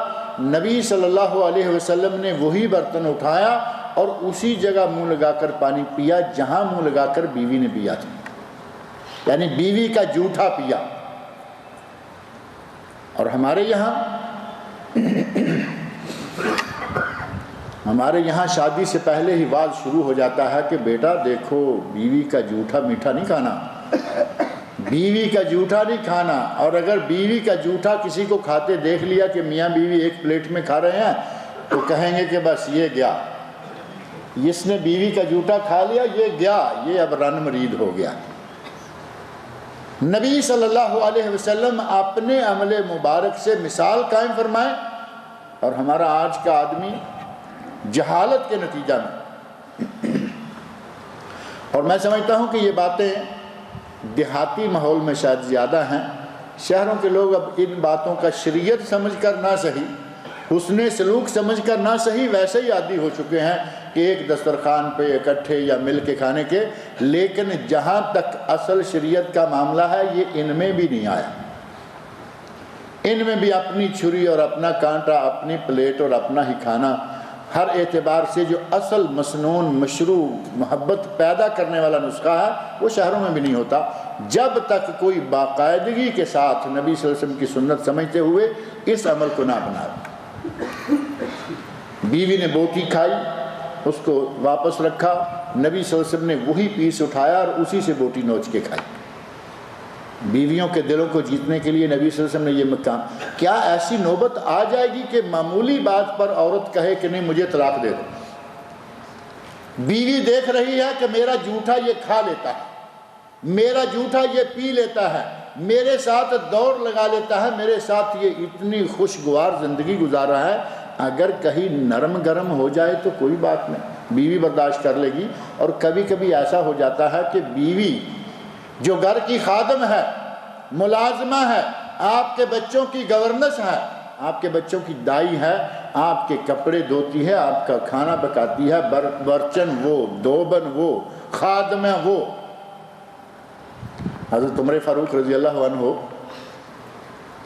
نبی صلی اللہ علیہ وسلم نے وہی برتن اٹھایا اور اسی جگہ منہ لگا کر پانی پیا جہاں منہ لگا کر بیوی نے پیا تھا، یعنی بیوی کا جھوٹا پیا۔ اور ہمارے یہاں شادی سے پہلے ہی واز شروع ہو جاتا ہے کہ بیٹا دیکھو بیوی کا جھوٹا میٹھا نہیں کھانا، بیوی کا جھوٹا نہیں کھانا، اور اگر بیوی کا جھوٹا کسی کو کھاتے دیکھ لیا کہ میاں بیوی ایک پلیٹ میں کھا رہے ہیں تو کہیں گے کہ بس یہ گیا، اس نے بیوی کا جھوٹا کھا لیا، یہ گیا، یہ اب رن مرید ہو گیا۔ نبی صلی اللہ علیہ وسلم اپنے عمل مبارک سے مثال قائم فرمائیں، اور ہمارا آج کا آدمی جہالت کے نتیجہ میں، اور میں سمجھتا ہوں کہ یہ باتیں دیہاتی ماحول میں شاید زیادہ ہیں، شہروں کے لوگ اب ان باتوں کا شریعت سمجھ کر نہ صحیح، حسن سلوک سمجھ کر نہ صحیح، ویسے ہی عادی ہو چکے ہیں کہ ایک دسترخوان پہ اکٹھے یا مل کے کھانے کے، لیکن جہاں تک اصل شریعت کا معاملہ ہے یہ ان میں بھی نہیں آیا۔ ان میں بھی اپنی چھری اور اپنا کانٹا، اپنی پلیٹ اور اپنا ہی کھانا، ہر اعتبار سے جو اصل مسنون مشروع محبت پیدا کرنے والا نسخہ ہے وہ شہروں میں بھی نہیں ہوتا، جب تک کوئی باقاعدگی کے ساتھ نبی صلی اللہ علیہ وسلم کی سنت سمجھتے ہوئے اس عمل کو نہ بنائے۔ بیوی نے بوٹی کھائی، اس کو واپس رکھا، نبی صلی اللہ علیہ وسلم نے وہی پیس اٹھایا اور اسی سے بوٹی نوچ کے کھائی۔ بیویوں کے دلوں کو جیتنے کے لیے نبی صلی اللہ علیہ وسلم نے یہ مقام، کیا ایسی نوبت آ جائے گی کہ معمولی بات پر عورت کہے کہ نہیں مجھے طلاق دے دو؟ بیوی دیکھ رہی ہے کہ میرا جھوٹا یہ کھا لیتا ہے، میرا جھوٹا یہ پی لیتا ہے، میرے ساتھ دوڑ لگا لیتا ہے، میرے ساتھ یہ اتنی خوشگوار زندگی گزار رہا ہے، اگر کہیں نرم گرم ہو جائے تو کوئی بات نہیں، بیوی برداشت کر لے گی۔ اور کبھی کبھی ایسا ہو جاتا ہے کہ بیوی جو گھر کی خادم ہے، ملازمہ ہے، آپ کے بچوں کی گورنس ہے، آپ کے بچوں کی دائی ہے، آپ کے کپڑے دھوتی ہے، آپ کا کھانا پکاتی ہے، برتن وہ، دوبن وہ، خادم وہ۔ حضرت عمر فاروق رضی اللہ عنہ،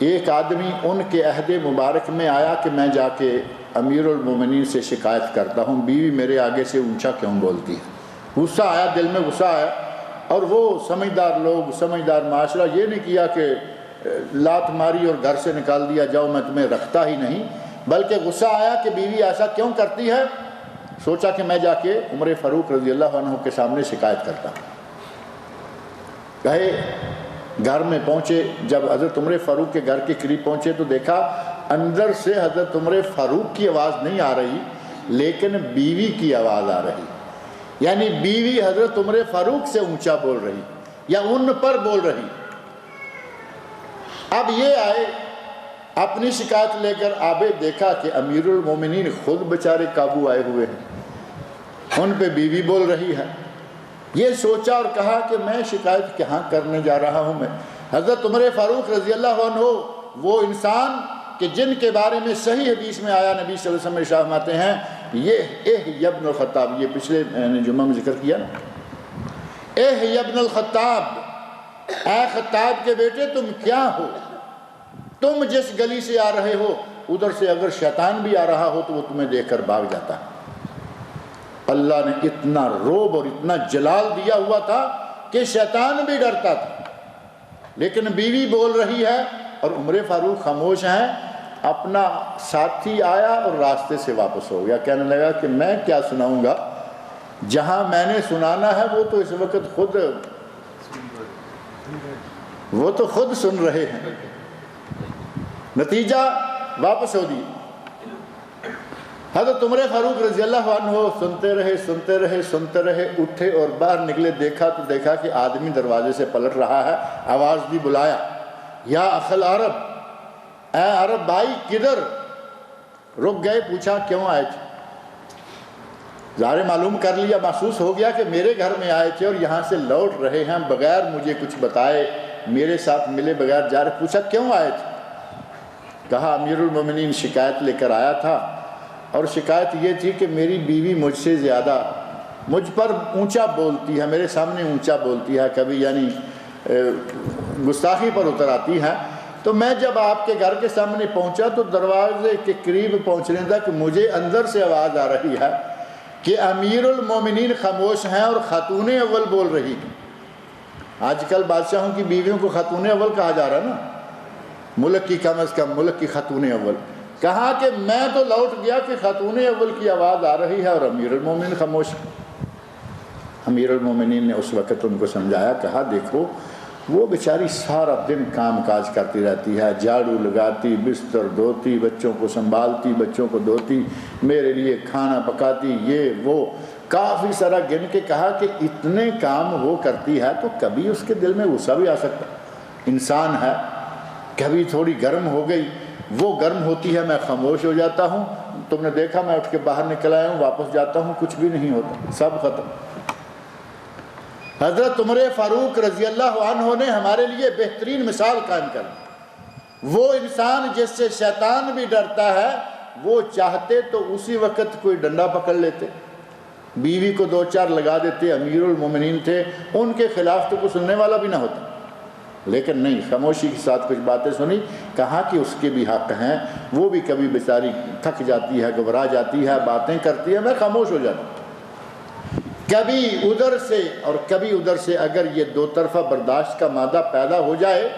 ایک آدمی ان کے عہد مبارک میں آیا کہ میں جا کے امیر المومنین سے شکایت کرتا ہوں، بیوی میرے آگے سے اونچا کیوں بولتی ہے۔ غصہ آیا، دل میں غصہ آیا، اور وہ سمجھدار لوگ، سمجھدار معاشرہ یہ نہیں کیا کہ لات ماری اور گھر سے نکال دیا، جاؤ میں تمہیں رکھتا ہی نہیں، بلکہ غصہ آیا کہ بیوی ایسا کیوں کرتی ہے، سوچا کہ میں جا کے عمر فاروق رضی اللہ عنہ کے سامنے شکایت کرتا ہوں۔ گئے، گھر میں پہنچے، جب حضرت عمر فاروق کے گھر کے قریب پہنچے تو دیکھا اندر سے حضرت عمر فاروق کی آواز نہیں آ رہی لیکن بیوی کی آواز آ رہی، یعنی بیوی حضرت عمر فاروق سے اونچا بول رہی یا ان پر بول رہی۔ اب یہ آئے اپنی شکایت لے کر، آبے دیکھا کہ امیر المومنین خود بیچارے قابو آئے ہوئے ہیں، ان پہ بیوی بول رہی ہے۔ یہ سوچا اور کہا کہ میں شکایت کہاں کرنے جا رہا ہوں میں، حضرت عمر فاروق رضی اللہ عنہ وہ انسان کہ جن کے بارے میں صحیح حدیث میں آیا، نبی صلی اللہ علیہ وسلم ارشاد فرماتے ہیں، یہ ابن الخطاب، یہ پچھلے جمعہ میں ذکر کیا نا، ابن الخطاب، اے خطاب کے بیٹے تم کیا ہو، تم جس گلی سے آ رہے ہو ادھر سے اگر شیطان بھی آ رہا ہو تو وہ تمہیں دیکھ کر بھاگ جاتا ہے۔ اللہ نے اتنا روب اور اتنا جلال دیا ہوا تھا کہ شیطان بھی ڈرتا تھا، لیکن بیوی بول رہی ہے اور عمر فاروق خاموش ہیں۔ اپنا ساتھی آیا اور راستے سے واپس ہو گیا، کہنے لگا کہ میں کیا سناؤں گا، جہاں میں نے سنانا ہے وہ تو اس وقت خود سن رہے ہیں۔ نتیجہ واپس ہو دی۔ حضرت عمر فاروق رضی اللہ عنہ سنتے رہے، اٹھے اور باہر نکلے، دیکھا کہ آدمی دروازے سے پلٹ رہا ہے، آواز دی، بلایا، یا اخل عرب، اے عرب بھائی کدھر؟ رک گئے، پوچھا کیوں آئے تھے؟ ظاہر معلوم کر لیا، محسوس ہو گیا کہ میرے گھر میں آئے تھے اور یہاں سے لوٹ رہے ہیں بغیر مجھے کچھ بتائے، میرے ساتھ ملے بغیر جا رہے۔ پوچھا کیوں آئے تھے؟ کہا امیر المومنین شکایت لے کر آیا تھا، اور شکایت یہ تھی کہ میری بیوی مجھ سے زیادہ مجھ پر اونچا بولتی ہے، میرے سامنے اونچا بولتی ہے، کبھی یعنی گستاخی پر اتر آتی ہے۔ تو میں جب آپ کے گھر کے سامنے پہنچا تو دروازے کے قریب پہنچنے تک مجھے اندر سے آواز آ رہی ہے کہ امیر المومنین خاموش ہیں اور خاتون اول بول رہی ہیں۔ آج کل بادشاہوں کی بیویوں کو خاتون اول کہا جا رہا ہے نا، ملک کی کم از کم ملک کی خاتون اول۔ کہا کہ میں تو لوٹ گیا کہ خاتون اول کی آواز آ رہی ہے اور امیر المومنین خاموش۔ امیر المومنین نے اس وقت ان کو سمجھایا، کہا دیکھو وہ بیچاری سارا دن کام کاج کرتی رہتی ہے، جھاڑو لگاتی، بستر دھوتی، بچوں کو سنبھالتی، بچوں کو دھوتی، میرے لیے کھانا پکاتی، یہ وہ کافی سارا گن کے کہا کہ اتنے کام وہ کرتی ہے تو کبھی اس کے دل میں غصہ بھی آ سکتا، انسان ہے، کبھی تھوڑی گرم ہو گئی، وہ گرم ہوتی ہے، میں خاموش ہو جاتا ہوں، تم نے دیکھا میں اٹھ کے باہر نکل آیا ہوں، واپس جاتا ہوں، کچھ بھی نہیں ہوتا، سب ختم۔ حضرت عمر فاروق رضی اللہ عنہ نے ہمارے لیے بہترین مثال قائم کر دی۔ وہ انسان جس سے شیطان بھی ڈرتا ہے، وہ چاہتے تو اسی وقت کوئی ڈنڈا پکڑ لیتے، بیوی کو دو چار لگا دیتے، امیر المومنین تھے، ان کے خلاف تو کوئی سننے والا بھی نہ ہوتا، لیکن نہیں، خاموشی کے ساتھ کچھ باتیں سنی، کہا کہ اس کے بھی حق ہیں، وہ بھی کبھی بیچاری تھک جاتی ہے، گھبرا جاتی ہے، باتیں کرتی ہے، میں خاموش ہو جاتا ہوں۔ کبھی ادھر سے اور کبھی ادھر سے اگر یہ دو طرفہ برداشت کا مادہ پیدا ہو جائے،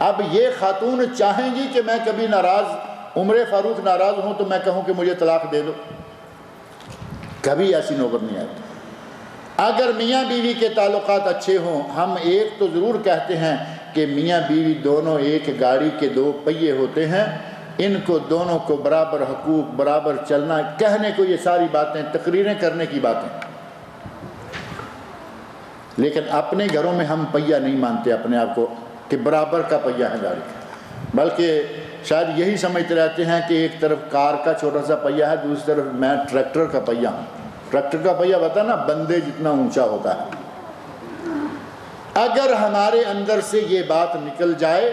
اب یہ خاتون چاہیں گی کہ میں کبھی ناراض، عمر فاروق ناراض ہوں تو میں کہوں کہ مجھے طلاق دے دو، کبھی ایسی نوبت نہیں آتی۔ اگر میاں بیوی کے تعلقات اچھے ہوں، ہم ایک تو ضرور کہتے ہیں کہ میاں بیوی دونوں ایک گاڑی کے دو پہیے ہوتے ہیں، ان کو دونوں کو برابر حقوق، برابر چلنا، کہنے کو یہ ساری باتیں، تقریریں کرنے کی باتیں، لیکن اپنے گھروں میں ہم پہیہ نہیں مانتے اپنے آپ کو کہ برابر کا پہیہ ہے گاڑی کا، بلکہ شاید یہی سمجھتے رہتے ہیں کہ ایک طرف کار کا چھوٹا سا پہیہ ہے، دوسری طرف میں ٹریکٹر کا پہیہ ہوں۔ ٹریکٹر کا پہیہ ہوتا ہے نا، بندے جتنا اونچا ہوتا ہے۔ اگر ہمارے اندر سے یہ بات نکل جائے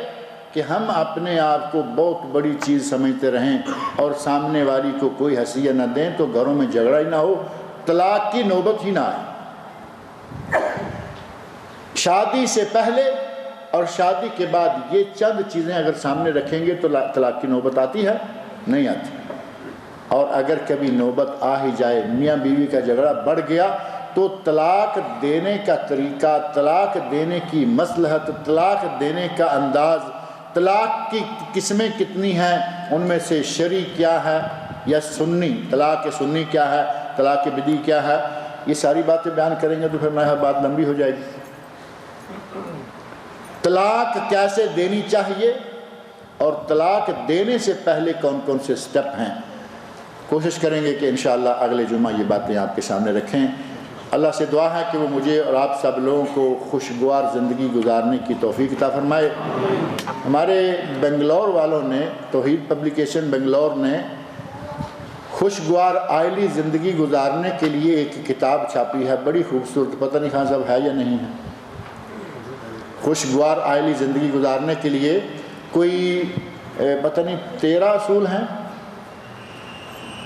کہ ہم اپنے آپ کو بہت بڑی چیز سمجھتے رہیں اور سامنے والی کو کوئی حیثیت نہ دیں، تو گھروں میں جھگڑا ہی نہ ہو، طلاق کی نوبت ہی نہ آئے۔ شادی سے پہلے اور شادی کے بعد یہ چند چیزیں اگر سامنے رکھیں گے تو طلاق کی نوبت آتی ہے؟ نہیں آتی۔ اور اگر کبھی نوبت آ ہی جائے، میاں بیوی کا جھگڑا بڑھ گیا، تو طلاق دینے کا طریقہ، طلاق دینے کی مصلحت، طلاق دینے کا انداز، طلاق کی قسمیں کتنی ہیں، ان میں سے شرعی کیا ہے یا سنی، طلاق سنی کیا ہے، طلاق بدعی کیا ہے، یہ ساری باتیں بیان کریں گے تو پھر میری بات لمبی ہو جائے گی۔ طلاق کیسے دینی چاہیے اور طلاق دینے سے پہلے کون کون سے سٹیپ ہیں، کوشش کریں گے کہ انشاءاللہ اگلے جمعہ یہ باتیں آپ کے سامنے رکھیں۔ اللہ سے دعا ہے کہ وہ مجھے اور آپ سب لوگوں کو خوشگوار زندگی گزارنے کی توفیق عطا فرمائے۔ ہمارے بنگلور والوں نے، توحید پبلیکیشن بنگلور نے خوشگوار آئلی زندگی گزارنے کے لیے ایک کتاب چھاپی ہے، بڑی خوبصورت، پتہ نہیں خان صاحب ہے یا نہیں ہے۔ خوشگوار آئلی زندگی گزارنے کے لیے کوئی پتہ نہیں 13 اصول ہیں،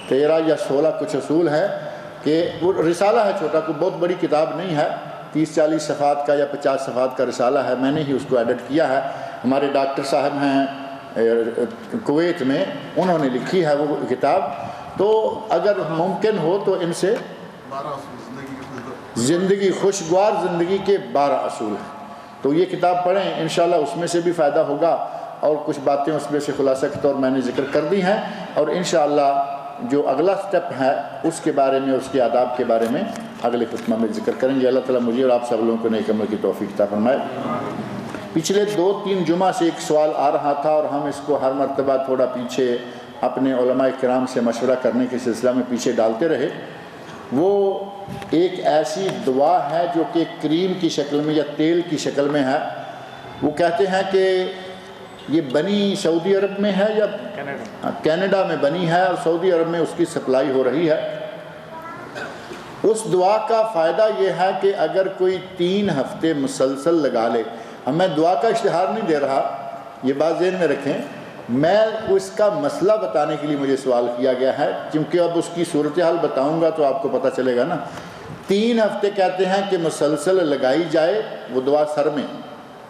13 یا 16 کچھ اصول ہیں، کہ وہ رسالہ ہے چھوٹا، کوئی بہت بڑی کتاب نہیں ہے، 30-40 صفحات کا یا 50 صفحات کا رسالہ ہے، میں نے ہی اس کو ایڈٹ کیا ہے۔ ہمارے ڈاکٹر صاحب ہیں کویت میں، انہوں نے لکھی ہے وہ کتاب، تو اگر ممکن ہو تو ان سے خوشگوار زندگی کے 12 اصول ہیں، تو یہ کتاب پڑھیں، انشاءاللہ اس میں سے بھی فائدہ ہوگا، اور کچھ باتیں اس میں سے خلاصہ کے طور میں نے ذکر کر دی ہیں، اور انشاءاللہ جو اگلا سٹیپ ہے اس کے بارے میں، اس کے آداب کے بارے میں اگلے خطبہ میں ذکر کریں گے۔ اللہ تعالیٰ مجھے اور آپ سب لوگوں کو نیک عمل کی توفیق عطا فرمائے۔ پچھلے 2-3 جمعہ سے ایک سوال آ رہا تھا، اور ہم اس کو ہر مرتبہ تھوڑا پیچھے اپنے علماء کرام سے مشورہ کرنے کے سلسلہ میں پیچھے ڈالتے رہے۔ وہ ایک ایسی دعا ہے جو کہ کریم کی شکل میں یا تیل کی شکل میں ہے۔ وہ کہتے ہیں کہ یہ بنی سعودی عرب میں ہے یا کینیڈا میں بنی ہے، اور سعودی عرب میں اس کی سپلائی ہو رہی ہے۔ اس دعا کا فائدہ یہ ہے کہ اگر کوئی 3 ہفتے مسلسل لگا لے، اب میں دعا کا اشتہار نہیں دے رہا، یہ بات ذہن میں رکھیں، میں اس کا مسئلہ بتانے کے لیے مجھے سوال کیا گیا ہے، کیونکہ اب اس کی صورتحال بتاؤں گا تو آپ کو پتہ چلے گا نا۔ 3 ہفتے کہتے ہیں کہ مسلسل لگائی جائے وہ دعا سر میں،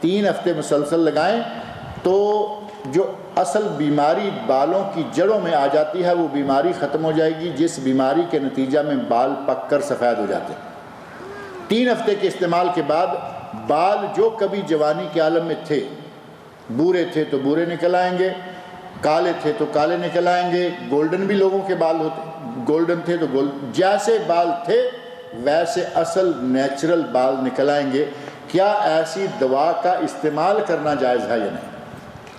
3 ہفتے مسلسل لگائیں تو جو اصل بیماری بالوں کی جڑوں میں آ جاتی ہے وہ بیماری ختم ہو جائے گی، جس بیماری کے نتیجہ میں بال پک کر سفید ہو جاتے ہیں۔ 3 ہفتے کے استعمال کے بعد بال جو کبھی جوانی کے عالم میں تھے، بورے تھے تو بورے نکل آئیں گے، کالے تھے تو کالے نکل آئیں گے، گولڈن بھی لوگوں کے بال ہوتے، گولڈن تھے تو جیسے بال تھے ویسے اصل نیچرل بال نکل آئیں گے، کیا ایسی دوا کا استعمال کرنا جائز ہے یا نہیں؟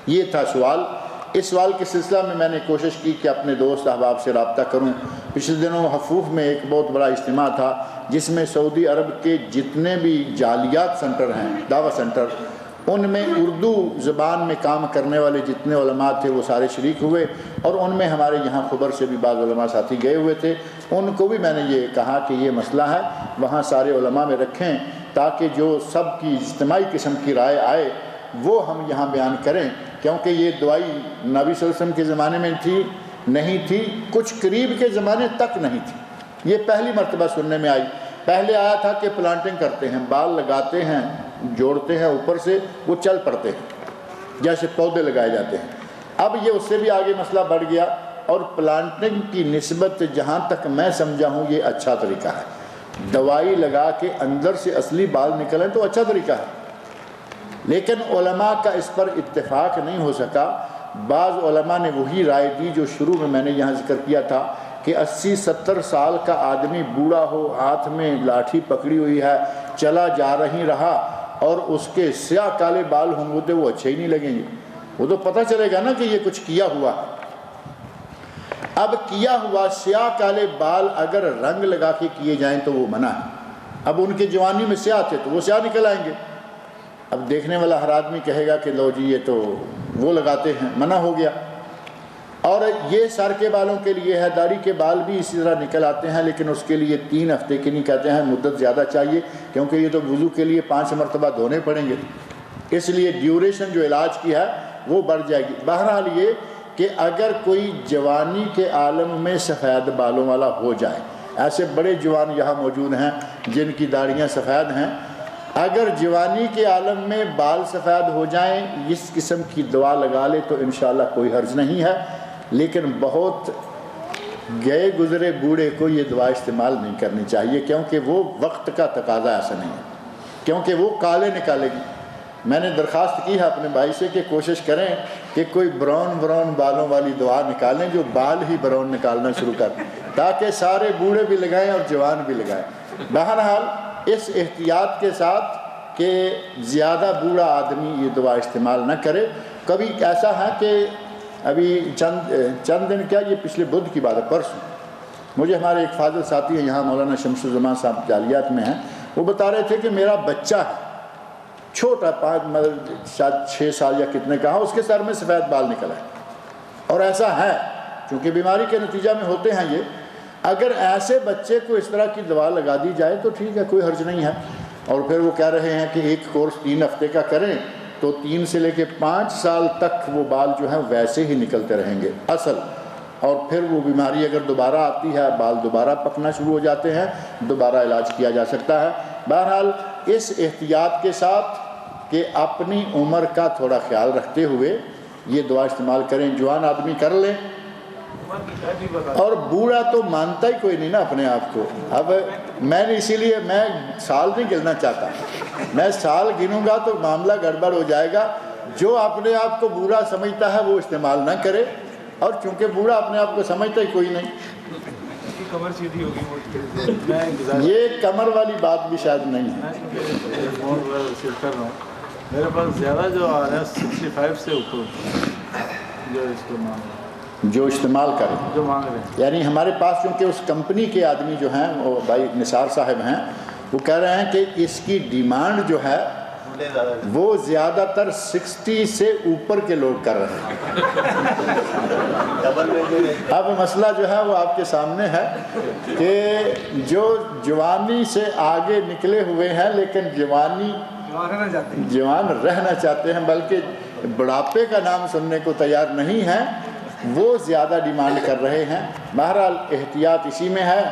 یہ تھا سوال۔ اس سوال کے سلسلہ میں نے کوشش کی کہ اپنے دوست احباب سے رابطہ کروں۔ پچھلے دنوں حفوف میں ایک بہت بڑا اجتماع تھا جس میں سعودی عرب کے جتنے بھی جعلیات سنٹر ہیں، دعویٰ سنٹر، ان میں اردو زبان میں کام کرنے والے جتنے علماء تھے وہ سارے شریک ہوئے، اور ان میں ہمارے یہاں خبر سے بھی بعض علماء ساتھی گئے ہوئے تھے۔ ان کو بھی میں نے یہ کہا کہ یہ مسئلہ ہے، وہاں سارے علماء میں رکھیں تاکہ جو سب کی اجتماعی قسم کی رائے آئے وہ ہم یہاں بیان کریں، کیونکہ یہ دوائی نبی صلی اللہ علیہ وسلم کے زمانے میں تھی نہیں تھی، کچھ قریب کے زمانے تک نہیں تھی۔ یہ پہلی مرتبہ سننے میں آئی۔ پہلے آیا تھا کہ پلانٹنگ کرتے ہیں، بال لگاتے ہیں، جوڑتے ہیں اوپر سے، وہ چل پڑتے ہیں جیسے پودے لگائے جاتے ہیں۔ اب یہ اس سے بھی آگے مسئلہ بڑھ گیا، اور پلانٹنگ کی نسبت جہاں تک میں سمجھا ہوں یہ اچھا طریقہ ہے۔ دوائی لگا کے اندر سے اصلی بال نکلیں تو اچھا طریقہ ہے، لیکن علماء کا اس پر اتفاق نہیں ہو سکا۔ بعض علماء نے وہی رائے دی جو شروع میں نے یہاں ذکر کیا تھا کہ 80-70 سال کا آدمی بوڑھا ہو، ہاتھ میں لاٹھی پکڑی ہوئی ہے، چلا جا رہی رہا، اور اس کے سیاہ کالے بال ہوں گے تو وہ اچھے ہی نہیں لگیں گے، وہ تو پتہ چلے گا نا کہ یہ کچھ کیا ہوا۔ اب کیا ہوا سیاہ کالے بال اگر رنگ لگا کے کیے جائیں تو وہ منع ہے۔ اب ان کے جوانی میں سیاہ تھے تو وہ سیاہ نکل آئیں گے۔ اب دیکھنے والا ہر آدمی کہے گا کہ لو جی یہ تو وہ لگاتے ہیں، منع ہو گیا۔ اور یہ سر کے بالوں کے لیے ہے، داڑھی کے بال بھی اسی طرح نکل آتے ہیں، لیکن اس کے لیے 3 ہفتے کی نہیں کہتے ہیں، مدت زیادہ چاہیے، کیونکہ یہ تو وضو کے لیے 5 مرتبہ دھونے پڑیں گے، اس لیے ڈیوریشن جو علاج کی ہے وہ بڑھ جائے گی۔ بہرحال یہ کہ اگر کوئی جوانی کے عالم میں سفید بالوں والا ہو جائے، ایسے بڑے جوان یہاں موجود ہیں جن کی داڑھیاں سفید ہیں، اگر جوانی کے عالم میں بال سفید ہو جائیں، اس قسم کی دوا لگا لے تو انشاءاللہ کوئی حرج نہیں ہے، لیکن بہت گئے گزرے بوڑھے کو یہ دوا استعمال نہیں کرنی چاہیے، کیونکہ وہ وقت کا تقاضا ایسا نہیں ہے، کیونکہ وہ کالے نکالے گی۔ میں نے درخواست کی ہے اپنے بھائی سے کہ کوشش کریں کہ کوئی براؤن بالوں والی دوا نکالیں جو بال ہی براؤن نکالنا شروع کر دیں، تاکہ سارے بوڑھے بھی لگائیں اور جوان بھی لگائیں۔ بہرحال اس احتیاط کے ساتھ کہ زیادہ بوڑھا آدمی یہ دوا استعمال نہ کرے۔ کبھی ایسا ہے کہ ابھی چند دن کیا، یہ پچھلے بدھ کی بات ہے، پرسوں مجھے ہمارے ایک فاضل ساتھی ہیں یہاں، مولانا شمس الزمان صاحب جعلیات میں ہیں، وہ بتا رہے تھے کہ میرا بچہ ہے چھوٹا، 6 سال یا کتنے کا، اس کے سر میں سفید بال نکل آئے، اور ایسا ہے چونکہ بیماری کے نتیجہ میں ہوتے ہیں یہ۔ اگر ایسے بچے کو اس طرح کی دوا لگا دی جائے تو ٹھیک ہے، کوئی حرج نہیں ہے۔ اور پھر وہ کہہ رہے ہیں کہ ایک کورس 3 ہفتے کا کریں تو 3 سے لے کے 5 سال تک وہ بال جو ہیں ویسے ہی نکلتے رہیں گے اصل، اور پھر وہ بیماری اگر دوبارہ آتی ہے، بال دوبارہ پکنا شروع ہو جاتے ہیں، دوبارہ علاج کیا جا سکتا ہے۔ بہرحال اس احتیاط کے ساتھ کہ اپنی عمر کا تھوڑا خیال رکھتے ہوئے یہ دوا استعمال کریں، جوان آدمی کر لیں، اور بوڑھا تو مانتا ہی کوئی نہیں نا اپنے آپ کو۔ اب میں نے اسی لیے میں سال نہیں گننا چاہتا، میں سال گنوں گا تو معاملہ گڑبڑ ہو جائے گا۔ جو اپنے آپ کو بوڑھا سمجھتا ہے وہ استعمال نہ کرے، اور چونکہ بوڑھا اپنے آپ کو سمجھتا ہی کوئی نہیں، کمر سیدھی ہوگی، یہ کمر والی بات بھی شاید نہیں ہے۔ کر رہا ہوں، میرے پاس زیادہ جو آ رہا ہے 65 سے اوپر جو اس کو جو استعمال کریں، جو مانگ رہے ہیں، یعنی ہمارے پاس چونکہ اس کمپنی کے آدمی جو ہیں وہ بھائی نثار صاحب ہیں، وہ کہہ رہے ہیں کہ اس کی ڈیمانڈ جو ہے وہ زیادہ تر 60 سے اوپر کے لوگ کر رہے ہیں۔ اب مسئلہ جو ہے وہ آپ کے سامنے ہے کہ جو جوانی سے آگے نکلے ہوئے ہیں لیکن جوان رہنا چاہتے ہیں، بلکہ بڑھاپے کا نام سننے کو تیار نہیں ہیں، وہ زیادہ ڈیمانڈ کر رہے ہیں۔ بہرحال احتیاط اسی میں ہے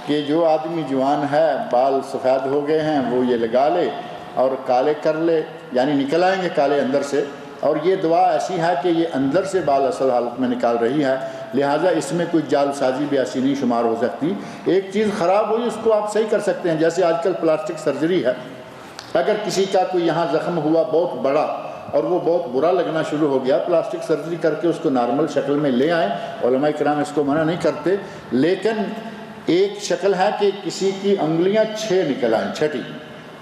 کہ جو آدمی جوان ہے، بال سفید ہو گئے ہیں، وہ یہ لگا لے اور کالے کر لے، یعنی نکل آئیں گے کالے اندر سے، اور یہ دوا ایسی ہے کہ یہ اندر سے بال اصل حالت میں نکال رہی ہے، لہٰذا اس میں کوئی جال سازی بھی ایسی نہیں شمار ہو سکتی۔ ایک چیز خراب ہوئی اس کو آپ صحیح کر سکتے ہیں، جیسے آج کل پلاسٹک سرجری ہے، اگر کسی کا کوئی یہاں زخم ہوا بہت بڑا اور وہ بہت برا لگنا شروع ہو گیا، پلاسٹک سرجری کر کے اس کو نارمل شکل میں لے آئیں، علماء کرام اس کو منع نہیں کرتے، لیکن ایک شکل ہے کہ کسی کی انگلیاں 6 نکل آئیں، چھٹی،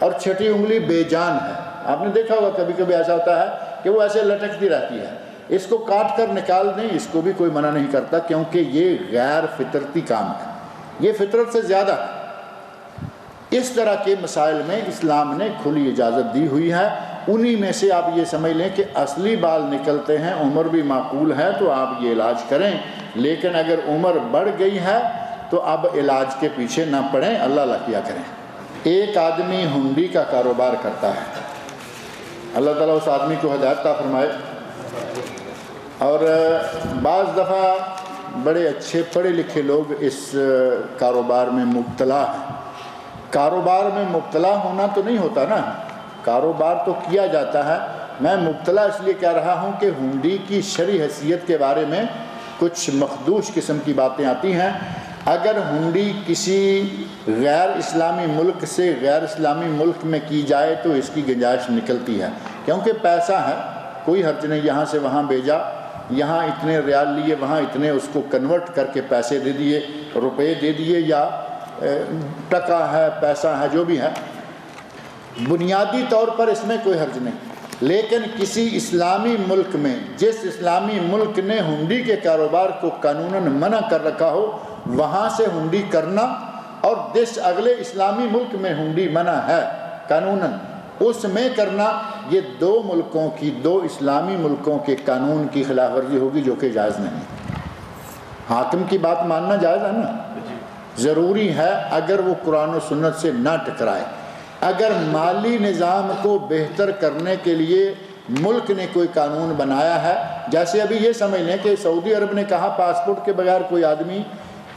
اور چھٹی انگلی بے جان ہے۔ آپ نے دیکھا ہوگا کبھی کبھی ایسا ہوتا ہے کہ وہ ایسے لٹکتی رہتی ہے، اس کو کاٹ کر نکال دیں، اس کو بھی کوئی منع نہیں کرتا، کیونکہ یہ غیر فطرتی کام ہے، یہ فطرت سے زیادہ ہے۔ اس طرح کے مسائل میں اسلام نے کھلی اجازت دی ہوئی ہے۔ انہی میں سے آپ یہ سمجھ لیں کہ اصلی بال نکلتے ہیں، عمر بھی معقول ہے تو آپ یہ علاج کریں، لیکن اگر عمر بڑھ گئی ہے تو اب علاج کے پیچھے نہ پڑیں، اللہ اللہ کیا کریں۔ ایک آدمی ہنڈی کا کاروبار کرتا ہے، اللہ تعالیٰ اس آدمی کو ہدایت عطا فرمائے، اور بعض دفعہ بڑے اچھے پڑھے لکھے لوگ اس کاروبار میں مبتلا ہیں۔ کاروبار میں مبتلا ہونا تو نہیں ہوتا نا، کاروبار تو کیا جاتا ہے۔ میں مبتلا اس لیے کہہ رہا ہوں کہ ہنڈی کی شرعی حیثیت کے بارے میں کچھ مخدوش قسم کی باتیں آتی ہیں۔ اگر ہنڈی کسی غیر اسلامی ملک سے غیر اسلامی ملک میں کی جائے تو اس کی گنجائش نکلتی ہے، کیونکہ پیسہ ہے، کوئی حرج نہیں، یہاں سے وہاں بھیجا، یہاں اتنے ریال لیے، وہاں اتنے، اس کو کنورٹ کر کے پیسے دے دیے، روپے دے دیے، یا ٹکا ہے، پیسہ ہے، جو بھی ہے، بنیادی طور پر اس میں کوئی حرج نہیں۔ لیکن کسی اسلامی ملک میں، جس اسلامی ملک نے ہنڈی کے کاروبار کو قانوناً منع کر رکھا ہو، وہاں سے ہنڈی کرنا، اور جس اگلے اسلامی ملک میں ہنڈی منع ہے قانوناً، اس میں کرنا، یہ دو ملکوں کی، دو اسلامی ملکوں کے قانون کی خلاف ورزی ہوگی، جو کہ جائز نہیں۔ حاکم کی بات ماننا جائز ہے نا، ضروری ہے اگر وہ قرآن و سنت سے نہ ٹکرائے۔ اگر مالی نظام کو بہتر کرنے کے لیے ملک نے کوئی قانون بنایا ہے، جیسے ابھی یہ سمجھ لیں کہ سعودی عرب نے کہا پاسپورٹ کے بغیر کوئی آدمی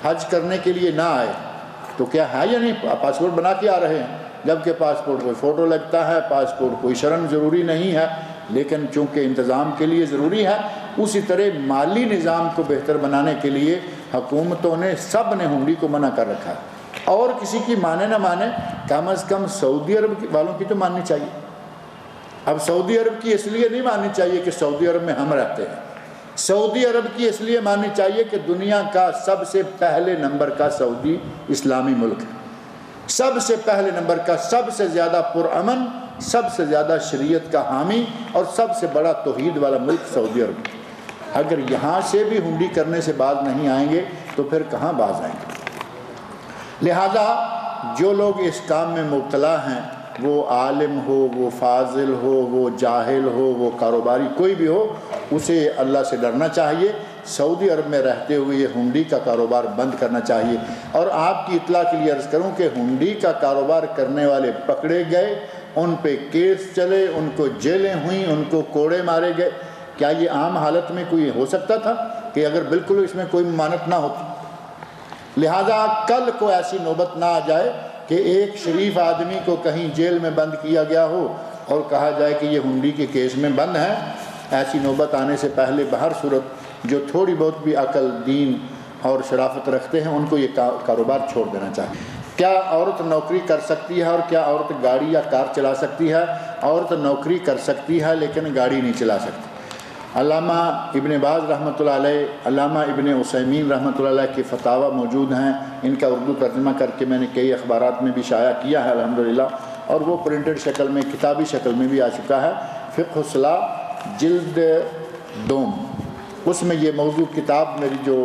حج کرنے کے لیے نہ آئے، تو کیا ہے یا نہیں؟ پاسپورٹ بنا کے آ رہے ہیں، جبکہ پاسپورٹ کوئی فوٹو لگتا ہے، پاسپورٹ کوئی شرعاً ضروری نہیں ہے، لیکن چونکہ انتظام کے لیے ضروری ہے۔ اسی طرح مالی نظام کو بہتر بنانے کے لیے حکومتوں نے، سب نے ہنڈی کو منع کر رکھا ہے، اور کسی کی مانے نہ مانے، کم از کم سعودی عرب والوں کی تو ماننی چاہیے۔ اب سعودی عرب کی اس لیے نہیں ماننی چاہیے کہ سعودی عرب میں ہم رہتے ہیں، سعودی عرب کی اس لیے ماننی چاہیے کہ دنیا کا سب سے پہلے نمبر کا سعودی اسلامی ملک ہے، سب سے پہلے نمبر کا، سب سے زیادہ پرامن، سب سے زیادہ شریعت کا حامی، اور سب سے بڑا توحید والا ملک سعودی عرب۔ اگر یہاں سے بھی ہنڈی کرنے سے باز نہیں آئیں گے تو پھر کہاں باز آئیں گے؟ لہذا جو لوگ اس کام میں مبتلا ہیں، وہ عالم ہو، وہ فاضل ہو، وہ جاہل ہو، وہ کاروباری کوئی بھی ہو، اسے اللہ سے ڈرنا چاہیے۔ سعودی عرب میں رہتے ہوئے یہ ہنڈی کا کاروبار بند کرنا چاہیے۔ اور آپ کی اطلاع کے لیے عرض کروں کہ ہنڈی کا کاروبار کرنے والے پکڑے گئے، ان پہ کیس چلے، ان کو جیلیں ہوئیں، ان کو کوڑے مارے گئے۔ کیا یہ عام حالت میں کوئی ہو سکتا تھا کہ اگر بالکل اس میں کوئی ممانعت نہ ہوتی؟ لہذا کل کو ایسی نوبت نہ آ جائے کہ ایک شریف آدمی کو کہیں جیل میں بند کیا گیا ہو اور کہا جائے کہ یہ ہنڈی کے کیس میں بند ہے۔ ایسی نوبت آنے سے پہلے بہر صورت جو تھوڑی بہت بھی عقل، دین اور شرافت رکھتے ہیں، ان کو یہ کاروبار چھوڑ دینا چاہیے۔ کیا عورت نوکری کر سکتی ہے اور کیا عورت گاڑی یا کار چلا سکتی ہے؟ عورت نوکری کر سکتی ہے لیکن گاڑی نہیں چلا سکتی۔ علامہ ابن باز رحمۃ اللہ علیہ، علامہ ابن عثیمین رحمۃ اللہ علیہ کے فتاوی موجود ہیں، ان کا اردو ترجمہ کر کے میں نے کئی اخبارات میں بھی شائع کیا ہے الحمدللہ، اور وہ پرنٹڈ شکل میں، کتابی شکل میں بھی آ چکا ہے۔ فقہ الصلاۃ جلد 2، اس میں یہ موضوع کتاب، میری جو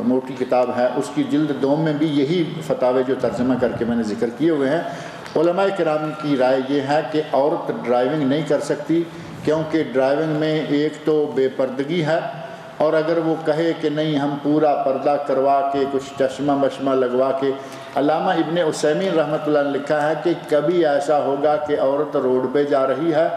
موٹی کتاب ہے اس کی جلد 2 میں بھی یہی فتاوی جو ترجمہ کر کے میں نے ذکر کیے ہوئے ہیں۔ علماء کرام کی رائے یہ ہے کہ عورت ڈرائیونگ نہیں کر سکتی، کیونکہ ڈرائیونگ میں ایک تو بے پردگی ہے، اور اگر وہ کہے کہ نہیں ہم پورا پردہ کروا کے کچھ چشمہ بشمہ لگوا کے، علامہ ابن عثیمین رحمۃ اللہ نے لکھا ہے کہ کبھی ایسا ہوگا کہ عورت روڈ پہ جا رہی ہے،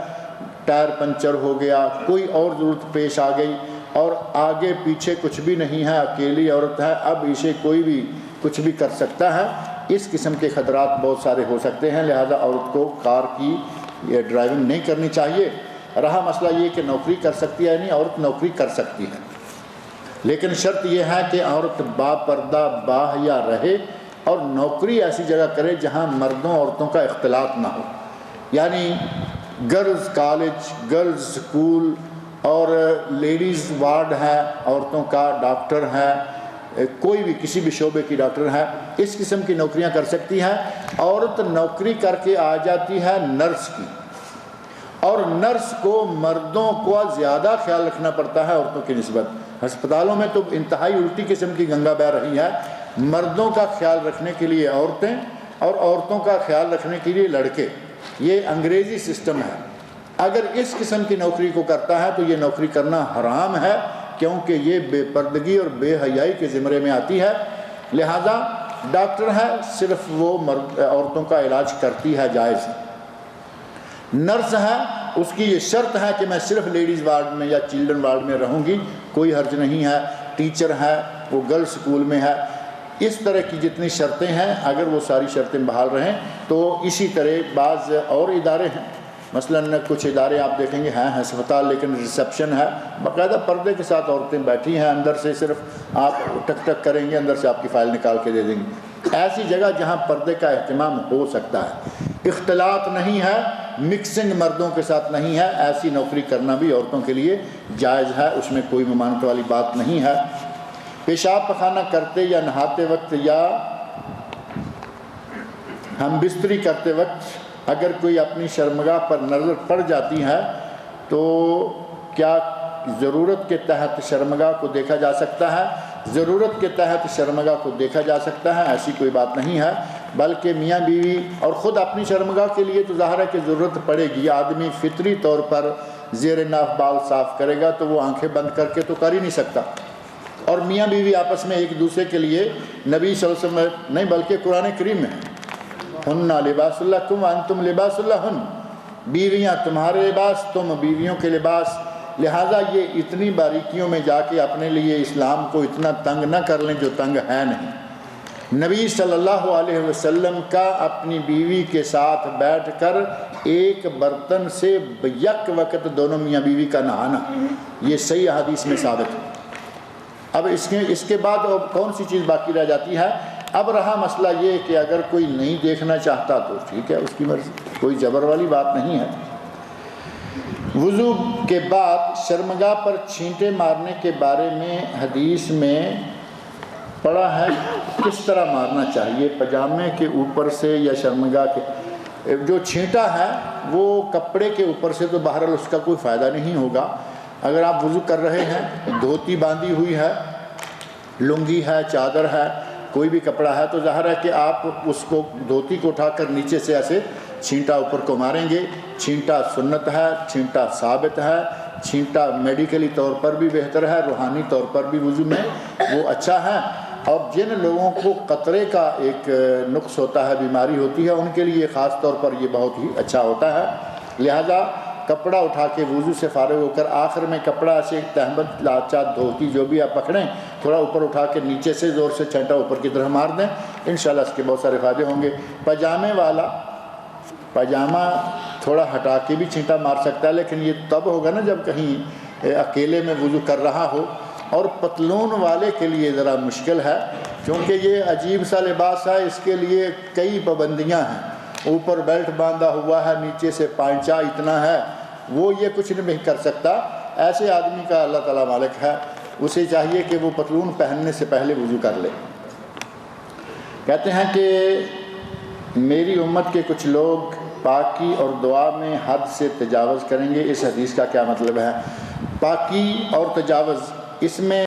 ٹائر پنچر ہو گیا، کوئی اور ضرورت پیش آ گئی، اور آگے پیچھے کچھ بھی نہیں ہے، اکیلی عورت ہے، اب اسے کوئی بھی کچھ بھی کر سکتا ہے۔ اس قسم کے خطرات بہت سارے ہو سکتے ہیں، لہذا عورت کو کار کی ڈرائیونگ نہیں کرنی چاہیے۔ رہا مسئلہ یہ کہ نوکری کر سکتی ہے، نہیں، عورت نوکری کر سکتی ہے، لیکن شرط یہ ہے کہ عورت با پردہ باحیا رہے، اور نوکری ایسی جگہ کرے جہاں مردوں عورتوں کا اختلاط نہ ہو، یعنی گرلز کالج، گرلز سکول، اور لیڈیز وارڈ ہے عورتوں کا، ڈاکٹر ہے، کوئی بھی کسی بھی شعبے کی ڈاکٹر ہے اس قسم کی نوکریاں کر سکتی ہے۔ عورت نوکری کر کے آ جاتی ہے نرس کی، اور نرس کو مردوں کو زیادہ خیال رکھنا پڑتا ہے عورتوں کی نسبت۔ ہسپتالوں میں تو انتہائی الٹی قسم کی گنگا بہہ رہی ہے، مردوں کا خیال رکھنے کے لیے عورتیں اور عورتوں کا خیال رکھنے کے لیے لڑکے، یہ انگریزی سسٹم ہے۔ اگر اس قسم کی نوکری کو کرتا ہے تو یہ نوکری کرنا حرام ہے، کیونکہ یہ بے پردگی اور بے حیائی کے زمرے میں آتی ہے۔ لہذا ڈاکٹر ہے صرف وہ عورتوں کا علاج کرتی ہے، جائز ہے۔ نرس ہے اس کی یہ شرط ہے کہ میں صرف لیڈیز وارڈ میں یا چلڈرن وارڈ میں رہوں گی، کوئی حرج نہیں ہے۔ ٹیچر ہے وہ گرل سکول میں ہے۔ اس طرح کی جتنی شرطیں ہیں اگر وہ ساری شرطیں بحال رہیں تو اسی طرح بعض اور ادارے ہیں، مثلاً کچھ ادارے آپ دیکھیں گے ہیں ہسپتال لیکن ریسیپشن ہے، باقاعدہ پردے کے ساتھ عورتیں بیٹھی ہیں، اندر سے صرف آپ ٹک ٹک کریں گے اندر سے آپ کی فائل نکال کے دے دیں گے۔ ایسی جگہ جہاں پردے کا اہتمام ہو سکتا ہے، اختلاط نہیں ہے، مکسنگ مردوں کے ساتھ نہیں ہے، ایسی نوکری کرنا بھی عورتوں کے لیے جائز ہے، اس میں کوئی ممانعت والی بات نہیں ہے۔ پیشاب پخانہ کرتے یا نہاتے وقت یا ہم بستری کرتے وقت اگر کوئی اپنی شرمگاہ پر نظر پڑ جاتی ہے تو کیا ضرورت کے تحت شرمگاہ کو دیکھا جا سکتا ہے؟ ضرورت کے تحت شرمگاہ کو دیکھا جا سکتا ہے، ایسی کوئی بات نہیں ہے، بلکہ میاں بیوی اور خود اپنی شرمگاہ کے لیے تو ظاہر ہے کہ ضرورت پڑے گی۔ آدمی فطری طور پر زیر ناف بال صاف کرے گا تو وہ آنکھیں بند کر کے تو کر ہی نہیں سکتا، اور میاں بیوی آپس میں ایک دوسرے کے لیے نبی صلی اللہ علیہ وسلم نہیں بلکہ قرآن کریم میں ہن لباس لکم وانتم لباس لہن، بیویاں تمہارے لباس تم بیویوں کے لباس۔ لہٰذا یہ اتنی باریکیوں میں جا کے اپنے لیے اسلام کو اتنا تنگ نہ کر لیں جو تنگ ہے نہیں۔ نبی صلی اللہ علیہ وسلم کا اپنی بیوی کے ساتھ بیٹھ کر ایک برتن سے یک وقت دونوں میاں بیوی کا نہانا، یہ صحیح حدیث میں ثابت ہے۔ اب اس کے بعد اب کون سی چیز باقی رہ جاتی ہے؟ اب رہا مسئلہ یہ کہ اگر کوئی نہیں دیکھنا چاہتا تو ٹھیک ہے، اس کی مرضی، کوئی جبر والی بات نہیں ہے۔ وضو کے بعد شرمگاہ پر چھینٹے مارنے کے بارے میں حدیث میں پڑھا ہے، کس طرح مارنا چاہیے، پجامے کے اوپر سے یا شرمگاہ کے؟ جو چھینٹا ہے وہ کپڑے کے اوپر سے تو بہرحال اس کا کوئی فائدہ نہیں ہوگا۔ اگر آپ وضو کر رہے ہیں، دھوتی باندھی ہوئی ہے، لنگی ہے، چادر ہے، کوئی بھی کپڑا ہے، تو ظاہر ہے کہ آپ اس کو دھوتی کو اٹھا کر نیچے سے ایسے چھینٹا اوپر کو ماریں گے۔ چھینٹا سنت ہے، چھینٹا ثابت ہے، چھینٹا میڈیکلی طور پر بھی بہتر ہے، روحانی طور پر بھی وضو میں وہ اچھا ہے۔ اور جن لوگوں کو قطرے کا ایک نقص ہوتا ہے، بیماری ہوتی ہے، ان کے لیے خاص طور پر یہ بہت ہی اچھا ہوتا ہے۔ لہذا کپڑا اٹھا کے وضو سے فارغ ہو کر آخر میں کپڑا سے تہمت لاچا دھوتی جو بھی آپ پکڑیں، تھوڑا اوپر اٹھا کے نیچے سے زور سے چھینٹا اوپر کی طرف مار دیں، انشاءاللہ اس کے بہت سارے فائدے ہوں گے۔ پاجامے والا پاجامہ تھوڑا ہٹا کے بھی چھینٹا مار سکتا ہے، لیکن یہ تب ہوگا نا جب کہیں اکیلے میں وضو کر رہا ہو۔ اور پتلون والے کے لیے ذرا مشکل ہے، کیونکہ یہ عجیب سا لباس ہے، اس کے لیے کئی پابندیاں ہیں، اوپر بیلٹ باندھا ہوا ہے، نیچے سے پائنچا اتنا ہے، وہ یہ کچھ نہیں کر سکتا۔ ایسے آدمی کا اللہ تعالیٰ مالک ہے، اسے چاہیے کہ وہ پتلون پہننے سے پہلے وضو کر لے۔ کہتے ہیں کہ میری امت کے کچھ لوگ پاکی اور دعا میں حد سے تجاوز کریں گے، اس حدیث کا کیا مطلب ہے؟ پاکی اور تجاوز، اس میں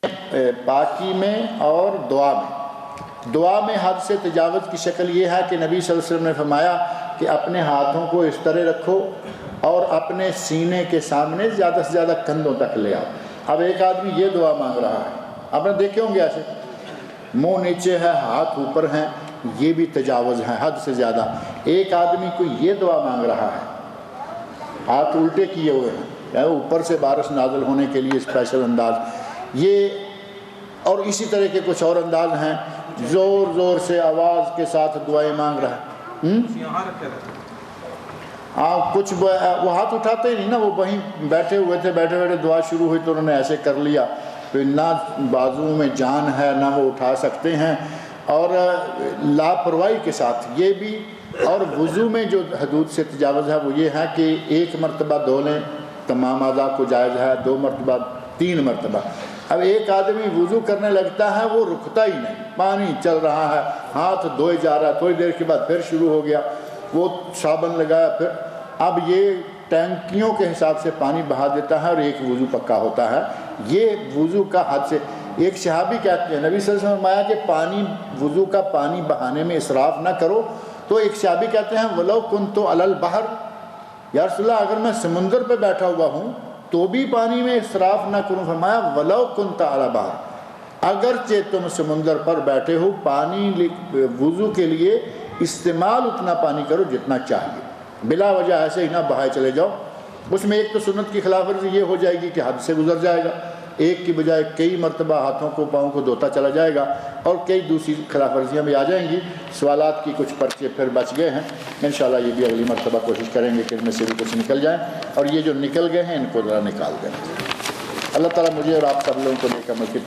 پاکی میں اور دعا میں حد سے تجاوز کی شکل یہ ہے کہ نبی صلی اللہ علیہ وسلم نے فرمایا کہ اپنے ہاتھوں کو اس طرح رکھو اور اپنے سینے کے سامنے زیادہ سے زیادہ کندھوں تک لے آؤ۔ اب ایک آدمی یہ دعا مانگ رہا ہے، آپ نے دیکھے ہوں گے ایسے منہ نیچے ہے، ہاتھ اوپر ہیں، یہ بھی تجاوز ہے حد سے زیادہ۔ ایک آدمی کو یہ دعا مانگ رہا ہے، ہاتھ الٹے کیے ہوئے ہیں، اوپر سے بارش نازل ہونے کے لیے اسپیشل انداز، یہ اور اسی طرح کے کچھ اور انداز ہیں، زور زور سے آواز کے ساتھ دعائیں مانگ رہا ہے۔ کچھ وہ ہاتھ اٹھاتے ہی نہیں نا، وہ وہیں بیٹھے ہوئے تھے، بیٹھے بیٹھے دعا شروع ہوئی تو انہوں نے ایسے کر لیا، تو نہ بازو میں جان ہے نہ وہ اٹھا سکتے ہیں، اور لاپرواہی کے ساتھ یہ بھی۔ اور وضو میں جو حدود سے تجاوز ہے وہ یہ ہے کہ ایک مرتبہ دھو لیں، تمام اعضاء کو جائز ہے، 2 مرتبہ، 3 مرتبہ، اب ایک آدمی وضو کرنے لگتا ہے وہ رکتا ہی نہیں، پانی چل رہا ہے، ہاتھ دھوئے جا رہا ہے، تھوڑی دیر کے بعد پھر شروع ہو گیا، وہ صابن لگایا، پھر اب یہ ٹینکیوں کے حساب سے پانی بہا دیتا ہے اور ایک وضو پکا ہوتا ہے۔ یہ وضو کا حد سے، ایک صحابی کہتے ہیں نبی صلی اللہ علیہ وسلم نے فرمایا کہ پانی، وضو کا پانی بہانے میں اسراف نہ کرو، تو ایک صحابی کہتے ہیں وَلَوْ كُنْتُ عَلَى الْبَحْرِ، یا رسول اللہ اگر میں سمندر پہ بیٹھا ہوا ہوں تو بھی پانی میں اسراف نہ کروں۔ فرمایا وَلَوْ كُنْتَ عَلَى الْبَحْرِ، اگرچہ تم سمندر پر بیٹھے ہو، پانی وضو کے لیے استعمال اتنا پانی کرو جتنا چاہیے، بلا وجہ ایسے ہی نہ بہائے چلے جاؤ۔ اس میں ایک تو سنت کی خلاف ورزی یہ ہو جائے گی کہ حد سے گزر جائے گا، ایک کی بجائے کئی مرتبہ ہاتھوں کو پاؤں کو دھوتا چلا جائے گا، اور کئی دوسری خلاف ورزیاں بھی آ جائیں گی۔ سوالات کی کچھ پرچے پھر بچ گئے ہیں، انشاءاللہ یہ بھی اگلی مرتبہ کوشش کریں گے کہ ان میں سے بھی کچھ نکل جائیں، اور یہ جو نکل گئے ہیں ان کو ذرا نکال دیں۔ اللہ تعالیٰ مجھے اور آپ سب لوگوں کو نیک عمل کی